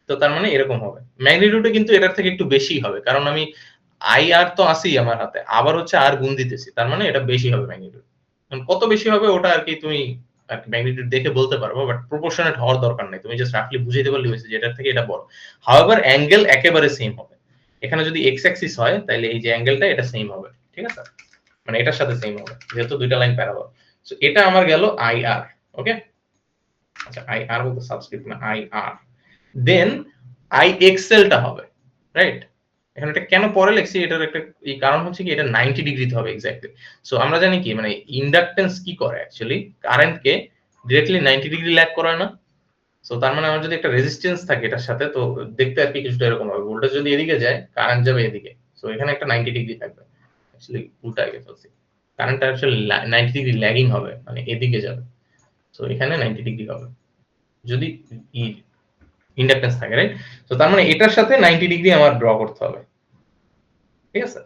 তো তার মানে এরকম হবে। ম্যাগনিটিউডে কিন্তু এটার থেকে একটু বেশি হবে, কারণ আমি আই আর তো আসি আমার হাতে, আবার হচ্ছে আর গুণ দিতেছি, তার মানে এটা বেশি হবে ম্যাগনিটিউড। কত বেশি হবে ওটা আর কি তুমি আর কি ম্যাগনিটিউড দেখে বলতে পারবো, বাট প্রপোর্শনেট হওয়ার দরকার নাই, তুমি জাস্ট রাফলি বুঝাইতে পারলে হয়েছে যে এটার থেকে এটা বড়। হাউএভার অ্যাঙ্গেল একেবারে সেম হবে। এখানে যদি এক্স অ্যাক্সিস হয় তাহলে এই যে অ্যাঙ্গেলটা এটা সেম হবে, ঠিক আছে? মানে এটার সাথে সেম হবে যেহেতু দুইটা লাইন প্যারালাল। সো এটা আমার গেল আই আর। ওকে, আচ্ছা আই আর বলতে সাবস্ক্রিপ্ট না, আই আর। দেন আইএক্সএল টা হবে, রাইট? এখন এটা কেন পরে লিখছি, এটার একটা এই কারণ হচ্ছে কি, এটা 90 ডিগ্রিতে হবে এক্স্যাক্টলি। সো আমরা জানি কি, মানে ইন্ডাকটেন্স কি করে অ্যাকচুয়ালি, কারেন্টকে ডিরেক্টলি 90 ডিগ্রি ল্যাগ করায় না। সো তার মানে আমার যদি একটা রেজিস্ট্যান্স থাকে এটার সাথে, তো দেখতে আর কি কিছুটা এরকম হবে, ভোল্টেজ যদি এদিকে যায় কারেন্ট যাবে এদিকে। সো এখানে একটা 90 ডিগ্রি থাকবে, অ্যাকচুয়ালি উল্টা হয়ে গেছে, কারেন্টটা অ্যাকচুয়ালি 90 ডিগ্রি ল্যাগিং হবে, মানে এদিকে যাবে। সো এখানে 90 ডিগ্রি হবে যদি ইন্ডাকটেন্স থাকে, রাইট? তো তার মানে এটার সাথে 90 ডিগ্রি আমার ড্র করতে হবে, ঠিক আছে?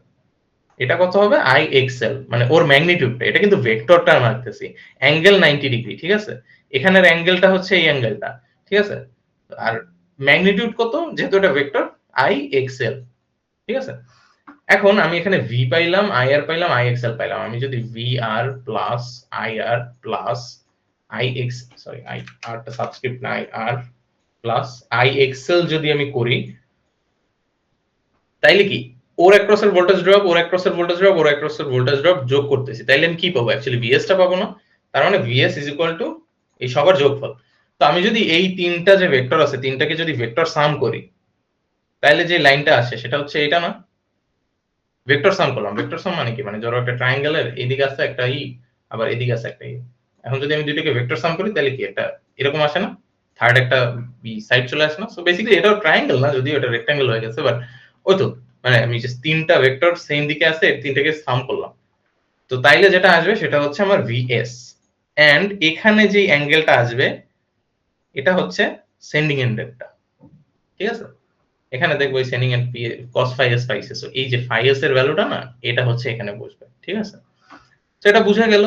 এটা কত হবে, আই এক্সএল, মানে ওর ম্যাগনিটিউডটা, এটা কিন্তু ভেক্টরটা আমি আঁকতেছি, অ্যাঙ্গেল 90 ডিগ্রি, ঠিক আছে? এখানের অ্যাঙ্গেলটা হচ্ছে এই অ্যাঙ্গেলটা, ঠিক আছে? আর ম্যাগনিটিউড কত, যেহেতু এটা ভেক্টর, আই এক্সএল, ঠিক আছে? এখন আমি এখানে ভি পাইলাম, আই আর পাইলাম, আই এক্সএল পাইলাম। আমি যদি V R plus I R plus I X, sorry I আরটা সাবস্ক্রিপ্ট না, I R plus I XL যদি আমি করি, তাইলে কি, ওর অ্যাক্রসের ভোল্টেজ ড্রপ, ওর অ্যাক্রসের ভোল্টেজ ড্রপ, ওর অ্যাক্রসের ভোল্টেজ ড্রপ যোগ করতেছি, তাইলে আমি কি পাবো, অ্যাকচুয়ালি ভিএস টা পাবো না? তার মানে ভিএস ইজ ইকুয়াল টু এই সবার যোগফল। তো আমি যদি এই তিনটা যে ভেক্টর আছে তিনটাকে যদি ভেক্টর সাম করি, তাইলে যে লাইনটা আসে সেটা হচ্ছে এটা না? ভেক্টর সাম করলাম, ভেক্টর সাম মানে কি, মানে ধরো একটা ট্রায়াঙ্গেলের এদিকে আছে একটা ই, আবার এদিকে আছে একটা ই। এখন যদি আমি দুইটাকে ভেক্টর সাম করি তাহলে কি একটা এরকম আসে না, থার্ড একটা বি সাইড চলে আসে না? সো বেসিক্যালি এটাও ট্রায়াঙ্গেল না, যদিও এটা রেক্ট্যাঙ্গেল হয়ে গেছে, বাট ওই তো, মানে আমি জাস্ট তিনটা ভেক্টর সেম দিকে আছে, এর তিনটাকে সাম করলাম। তো তাইলে যেটা আসবে সেটা হচ্ছে আমার ভিএস, এন্ড এখানে যে অ্যাঙ্গেলটা আসবে এটা হচ্ছে সেন্ডিং এন্ডেরটা, ঠিক আছে? এখানে দেখবো এই sending end cos phi s phi s, এই যে phi s এর ভ্যালুটা না, এটা হচ্ছে এখানে বসবে, ঠিক আছে? তো এটা বুঝা গেল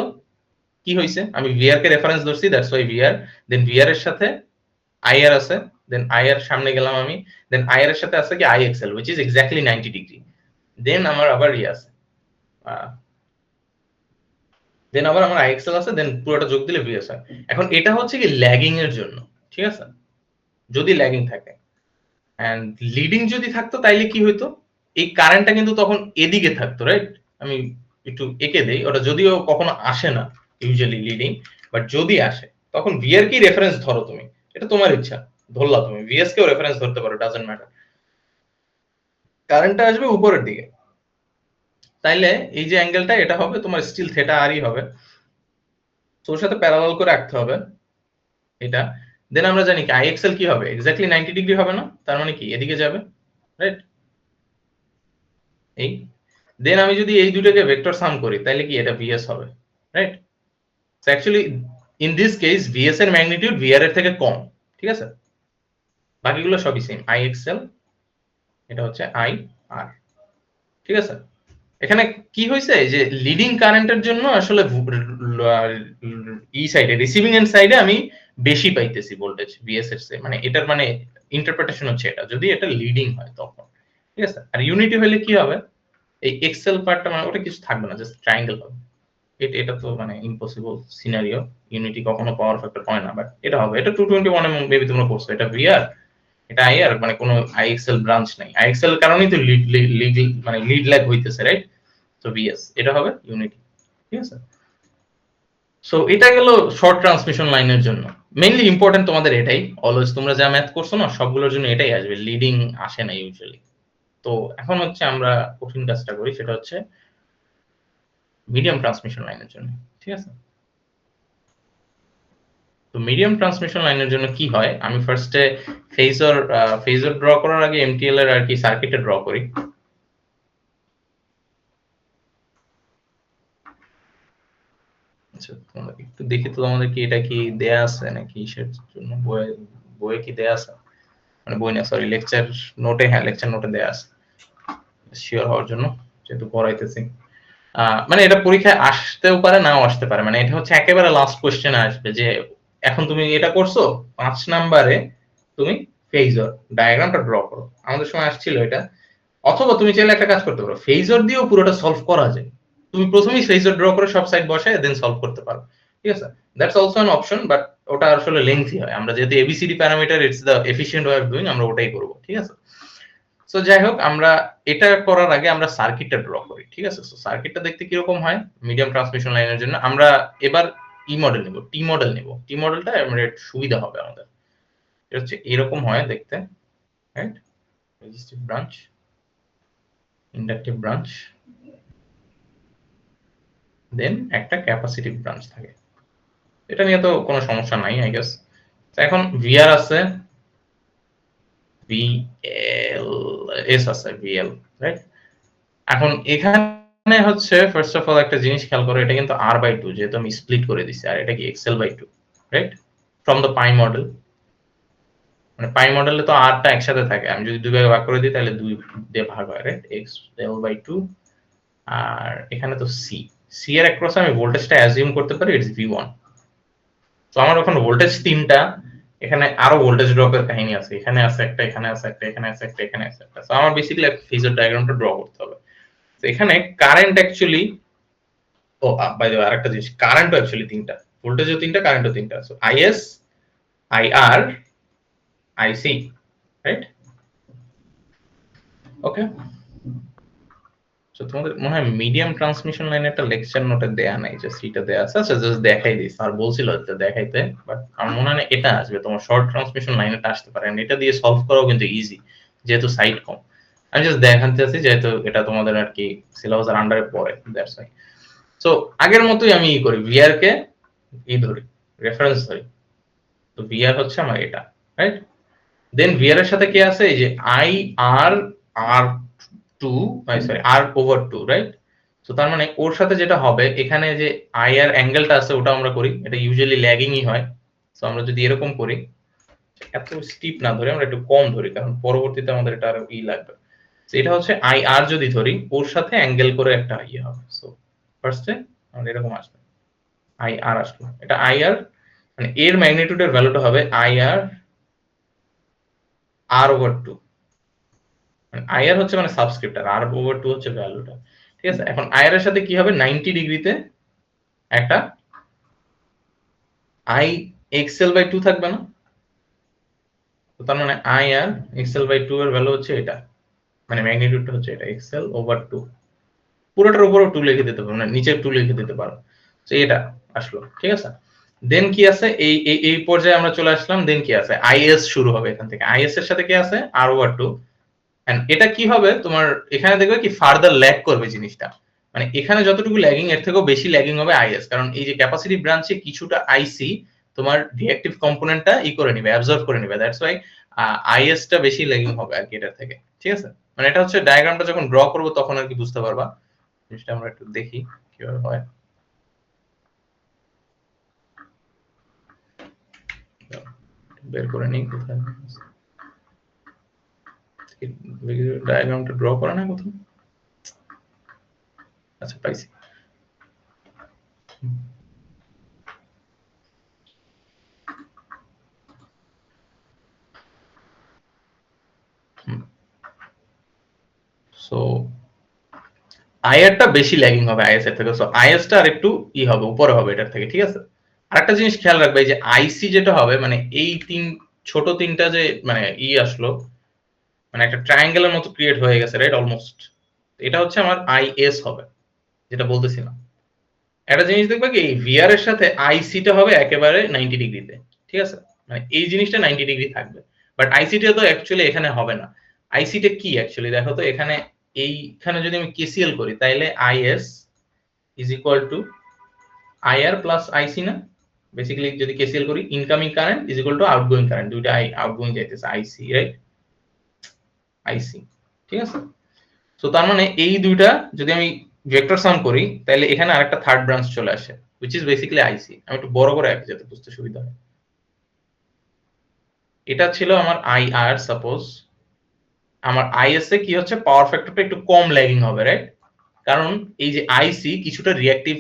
কি হইছে, আমি ভিআর কে রেফারেন্স ধরছি, that's why VR. Then VR এর সাথে আইআর আছে, দেন আইআর সামনে গেলাম আমি, দেন আইআর এর সাথে আছে কি আইএক্সএল which is exactly 90 ডিগ্রি, দেন আমার আবার আছে, দেন আবার আমার আইএক্সএল আছে, দেন পুরোটা যোগ দিলে ভিএস হয়। এখন এটা হচ্ছে কি ল্যাগিং এর জন্য, ঠিক আছে, যদি ল্যাগিং থাকে। এন্ড লিডিং যদি থাকতো তাইলে কি হইতো, এই কারেন্টটা কিন্তু তখন এদিকে থাকতো, রাইট? আমি একটু এঁকে দেই, ওটা যদিও কখনো আসে না ইউজুয়ালি লিডিং, বাট যদি আসে তখন ভিআর কি রেফারেন্স ধরো তুমি, এটা তোমার ইচ্ছা, ধরলা তুমি ভিএস কেও রেফারেন্স ধরতে পারো, ডাজন্ট ম্যাটার। কারেন্টটা আসবে উপরের দিকে, তাইলে এই যে অ্যাঙ্গেলটা এটা হবে তোমার স্টিল থেটা আরই হবে, তো ওর সাথে প্যারালাল করে রাখতে হবে এটা। দেন আমরা জানি কি আইএক্সএল কি হবে, এক্স্যাক্টলি 90 ডিগ্রি হবে না, তার মানে কি এদিকে যাবে, রাইট? এই দেন আমি যদি এই দুটোকে ভেক্টর সাম করি তাহলে কি এটা ভিএস হবে, right? So actually in this case VS এর ম্যাগনিটিউড ভিআর এর থেকে কম, ঠিক আছে, বাকিগুলো সবই সেম, আইএক্সএল এটা হচ্ছে আই আর, ঠিক আছে। এখানে কি হয়েছে যে লিডিং কারেন্টের জন্য আসলে ই সাইডে রিসিভিং এন্ড সাইডে আমি বেশি পাইতেছি ভোল্টেজ ভিএস এর চেয়ে, মানে এটার মানে ইন্টারপ্রিটেশন হচ্ছে এটা, যদি এটা লিডিং হয় তখন, ঠিক আছে। আর ইউনিটি হলে কি হবে, এই এক্সেল পার্টটা মানে ওটা কিছু থাকবে না, জাস্ট ট্রায়াঙ্গেল হবে। এটা তো মানে ইম্পসিবল সিনারিও, ইউনিটি কখনো পাওয়ার ফ্যাক্টর হয় না, বাট এটা হবে। এটা 221 মেবি তোমরা করছো, এটা ভিআর এটা আইআর, মানে কোনো আইএক্সএল ব্রাঞ্চ নাই, আইএক্সএল এর কারণেই তো লিড মানে লিড ল্যাগ হইতেছে, রাইট? তো ভিএস এটা হবে ইউনিটি, ঠিক আছে। সো এটা গেল শর্ট ট্রান্সমিশন লাইনের জন্য। মেইনলি ইম্পর্টেন্ট তোমাদের এটাই, অলওয়েজ তোমরা যা ম্যাথ করছো না সবগুলোর জন্য এটাই আসবে, লিডিং আসে না ইউজুয়ালি। তো এখন হচ্ছে আমরা কঠিন কাজটা করি, সেটা হচ্ছে মিডিয়াম ট্রান্সমিশন লাইনের জন্য, ঠিক আছে। তো মিডিয়াম ট্রান্সমিশন লাইনের জন্য কি হয়, আমি ফার্স্টে ফেজর ড্র করার আগে এমটিএল এর আর কি সার্কিটে ড্র করি। আচ্ছা তোমাদের একটু দেখি তো, তোমাদের কি এটা কি দেয়া আছে নাকি কিসের জন্য, বইয়ে বইয়ে কি দেয়া আছে, মানে বই না সরি লেকচার নোটে, হ্যাঁ লেকচার নোটে দেয়া আছে, শিওর হওয়ার জন্য যেহেতু পড়াইতেছি। মানে এটা পরীক্ষায় আসতেও পারে নাও আসতে পারে, মানে এটা হচ্ছে একেবারে লাস্ট কোশ্চেন আসবে যে এখন তুমি এটা করছো 5 নাম্বারে তুমি ফেজর ডায়াগ্রামটা ড্র করো, আমাদের সময় আসছিল এটা। অথবা তুমি চাইলে একটা কাজ করতে পারো, ফেজর দিয়েও পুরোটা সলভ করা যায়, তুমি প্রথমেই ফেজর ড্র করে সব সাইড বসায় দেন সলভ করতে পারো, ঠিক আছে। That's also an option, but ওটা আসলে লেংথি হয়, আমরা যেহেতু ABCD parameter it's the efficient way of doing, আমরা ওটাই করব, ঠিক আছে। সো যাই হোক, আমরা এটা করার আগে আমরা সার্কিটটা ড্র করি, ঠিক আছে। সো সার্কিটটা দেখতে কিরকম হয় মিডিয়াম ট্রান্সমিশন লাইনের জন্য, আমরা এবার ই মডেল নিব, টি মডেল নিব, টি মডেলটা আমরা একটু সুবিধা হবে আমাদের। এটা হচ্ছে এরকম হয় দেখতে, right? Resistive branch, inductive branch, then একটা ক্যাপাসিটিভ ব্রাঞ্চ থাকে। এটা নিয়ে তো কোনো সমস্যা নাই আই গেস। এখন ভিআর আছে, ভিএল এস আছে, ভিএল, রাইট? এখন এখানে হচ্ছে ফার্স্ট অফ অল একটা জিনিস খেয়াল করো, এটা কিন্তু আর বাই টু, যেহেতু আমি স্প্লিট করে দিছি, আর এটা কি X L by two, right? From the pi model, মানে পাই মডেলে তো আরটা একসাথে থাকে, আমি যদি দুই ভাগে ভাগ করে দিই তাহলে দুই দিয়ে ভাগ হয়, right? X L by two, আর এখানে তো সি, সি এর অ্যাক্রসে আমি ভোল্টেজটা অ্যাজিউম করতে পারি ইটস ভি ওয়ান। তো আমার ওখানে ভোল্টেজ তিনটা, এখানে আরো ভোল্টেজ ড্রপের কাহিনী আছে, এখানে আছে একটা, এখানে আছে একটা, এখানে আছে একটা, এখানে আছে একটা। তো আমার বেসিক্যালি একটা ফেজর ডায়াগ্রামটা ড্র করতে হবে। তো এখানে current actually, oh by the way আরেকটা জিনিস, কারেন্টও অ্যাকচুয়ালি তিনটা, ভোল্টেজও তিনটা, কারেন্টও তিনটা। So IS, IR, IC, right? Okay. So তোমাদের মনে হয় মিডিয়াম ট্রান্সমিশন লাইনে একটা লেকচার নোটে দেয়া নাই, যে সিটা দেয়া আছে, আচ্ছা জাস্ট দেখাই দিই, স্যার বলছিল যে দেখাইতে, বাট আমার মনে হয় না এটা আসবে, তোমার শর্ট ট্রান্সমিশন লাইনেটা আসতে পারে, এটা দিয়ে সলভ করাও কিন্তু ইজি, যেহেতু সাইড কম। আমি জাস্ট দেখাতে আছি যেহেতু এটা তোমাদের আর কি সিলেবাসের আন্ডারে পড়ে, দ্যাটস ওয়াই। সো আগের মতোই আমি ই করি, ভিআর কে ই ধরি, রেফারেন্স ধরি। তো ভিআর হচ্ছে আমার এটা, রাইট? দেন ভিআর এর সাথে কি আছে, এই যে I R R two, sorry R over two, right? তো তার মানে ওর সাথে যেটা হবে, এখানে যে আই আর অ্যাঙ্গেলটা আছে ওটা আমরা করি, এটা ইউজুয়ালি ল্যাগিংই হয়। তো আমরা যদি এরকম করি, এত স্টিপ না ধরে আমরা একটু কম ধরি, কারণ পরবর্তীতে আমাদের এটা আরো ই লাগবে। তো এটা হচ্ছে আই আর যদি ধরি, ওর সাথে অ্যাঙ্গেল করে একটা ইয়ে হবে। সো ফার্স্টে আমাদের এরকম আসবে, আই আর আসলো, এটা আই আর, মানে এর ম্যাগনিটিউডের ভ্যালুটা হবে আই আর r/2, মানে ir হচ্ছে মানে সাবস্ক্রিপ্ট আর r/2 হচ্ছে ভ্যালুটা। ঠিক আছে? এখন ir এর সাথে কি হবে 90 ডিগ্রিতে একটা i xl/2 থাকবে না? তো তার মানে i আর xl/2 এর ভ্যালু হচ্ছে এটা, মানে ম্যাগনিটিউডটা হচ্ছে এটা xl/2। পুরোটার উপরেও 2 লিখে দিতে পারো, মানে নিচে 2 লিখে দিতে পারো। তো এটা আসলো, ঠিক আছে? দেন কি আছে, এই পর্যায়ে আমরা চলে আসলাম। দেন কি আছে, is শুরু হবে এখান থেকে। is এর সাথে কি আছে r/2, এন্ড এটা কি হবে তোমার, এখানে দেখবে কি ফার্দার ল্যাগ করবে জিনিসটা, মানে এখানে যতটুকু ল্যাগিং এর থেকেও বেশি ল্যাগিং হবে is, কারণ এই যে ক্যাপাসিটি ব্রাঞ্চে কিছুটা আইসি তোমার রিঅ্যাকটিভ কম্পোনেন্টটা করে নিবে, অ্যাবজর্ব করে নিবে। দ্যাটস ওয়াই is টা বেশি ল্যাগিং হবে আর কি এটার থেকে। ঠিক আছে? মানে এটা হচ্ছে ডায়াগ্রামটা যখন ড্র করব তখন আর কি বুঝতে পারবা। জিনিসটা আমরা একটু দেখি কিভাবে হয়। বের করে নিই কোথায় ডায়াগ্রামটা ড্র করা না কোথাও। আচ্ছা, পাইছি। সো আইআরটা বেশি ল্যাগিং হবে আইএস এর থেকে। সো আইএস টা আরেকটু হবে, উপরে হবে এটার থেকে। ঠিক আছে? আরেকটা জিনিস খেয়াল রাখবে, যে আইসি যেটা হবে, মানে এই ছোট তিনটা যে মানে আসলো, মানে একটা ট্রায়াঙ্গেলের মতো ক্রিয়েট হয়ে গেছে, রাইট? অলমোস্ট এটা হচ্ছে আমার আইএস হবে, যেটা বলতেছিলাম। একটা জিনিস দেখবে কি, ভিআর এর সাথে আইসি টা হবে একেবারে 90 ডিগ্রিতে। ঠিক আছে? মানে এই জিনিসটা 90 ডিগ্রি থাকবে, বাট আইসি টা তো অ্যাকচুয়ালি এখানে হবে না। আইসি টা কি অ্যাকচুয়ালি দেখো তো, এখানে এইখানে যদি আমি কেসিএল করি তাহলে is is equal two IR plus আইসি না? বেসিক্যালি যদি কেসিএল করি, incoming current is equal two outgoing current, দুইটা আউটগোয়িং যাইতেছে আইসি, রাইট? আইসি, ঠিক আছে? তো তার মানে এই দুইটা যদি আমি ভেক্টর সাম করি তাহলে এখানে আরেকটা থার্ড ব্রাঞ্চ চলে আসে, which is basically আইসি। আমি একটু বড় করে আঁকি যাতে বুঝতে সুবিধা হয়। এটা ছিল আমার আইআর। সাপোজ আমার আইএস এ কি হচ্ছে, পাওয়ার ফ্যাক্টরটা একটু কম ল্যাগিং হবে, রাইট? কারণ এই যে আইসি কিছুটা রিঅ্যাকটিভ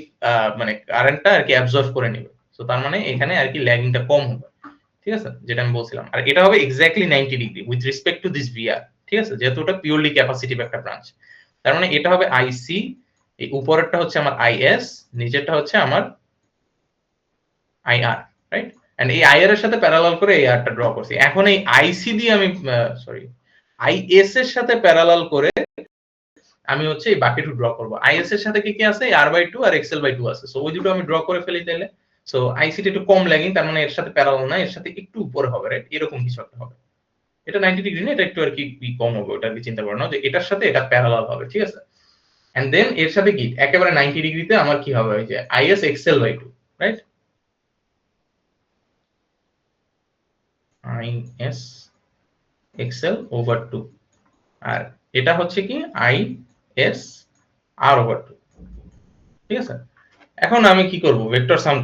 মানে কারেন্টটা আর কি অ্যাবজর্ব করে নেবে। সো তার মানে এখানে আর কি ল্যাগিংটা কম হবে। ঠিক আছে? যেটা আমি বলছিলাম। আর এটা হবে exactly 90 degree with respect to this VR. ঠিক আছে? যেহেতু এটা পিওরলি ক্যাপাসিটিভ একটা ব্রাঞ্চ। তার মানে এটা হবে আইসি, এই উপরেরটা হচ্ছে আমার আইএস, নিচেরটা হচ্ছে আমার আইআর, রাইট? এন্ড এই আইআর এর সাথে প্যারালাল করে এই আরটা ড্র করছি। এখন এই আইসি দিয়ে আমি সরি আইএস এর সাথে প্যারালাল করে আমি হচ্ছে এই বাকি ড্র করব। আইএস এর সাথে কি কি আছে, r/2 আর xl/2 আছে। সো ওই দুটো আমি ড্র করে ফেলি তাহলে। সো আইসি টা একটু কম ল্যাগিং, তার মানে এর সাথে প্যারালাল না, এর সাথে একটু উপরে হবে, রাইট? এরকম কিছু একটা হবে। এটা 90 ডিগ্রি না, এটা একটু আর কি কম হবে, ওটা আর কি চিন্তা করো না যে এটার সাথে এটা প্যারালাল হবে। ঠিক আছে? এন্ড দেন এর সাথে কি একেবারে 90 ডিগ্রিতে আমার কি হবে, ওই যে is xl/2, right? Is xl/2, আর এটা হচ্ছে কি আইএস r/2। ঠিক আছে? এখন আমি কি করব, ভেক্টর সাম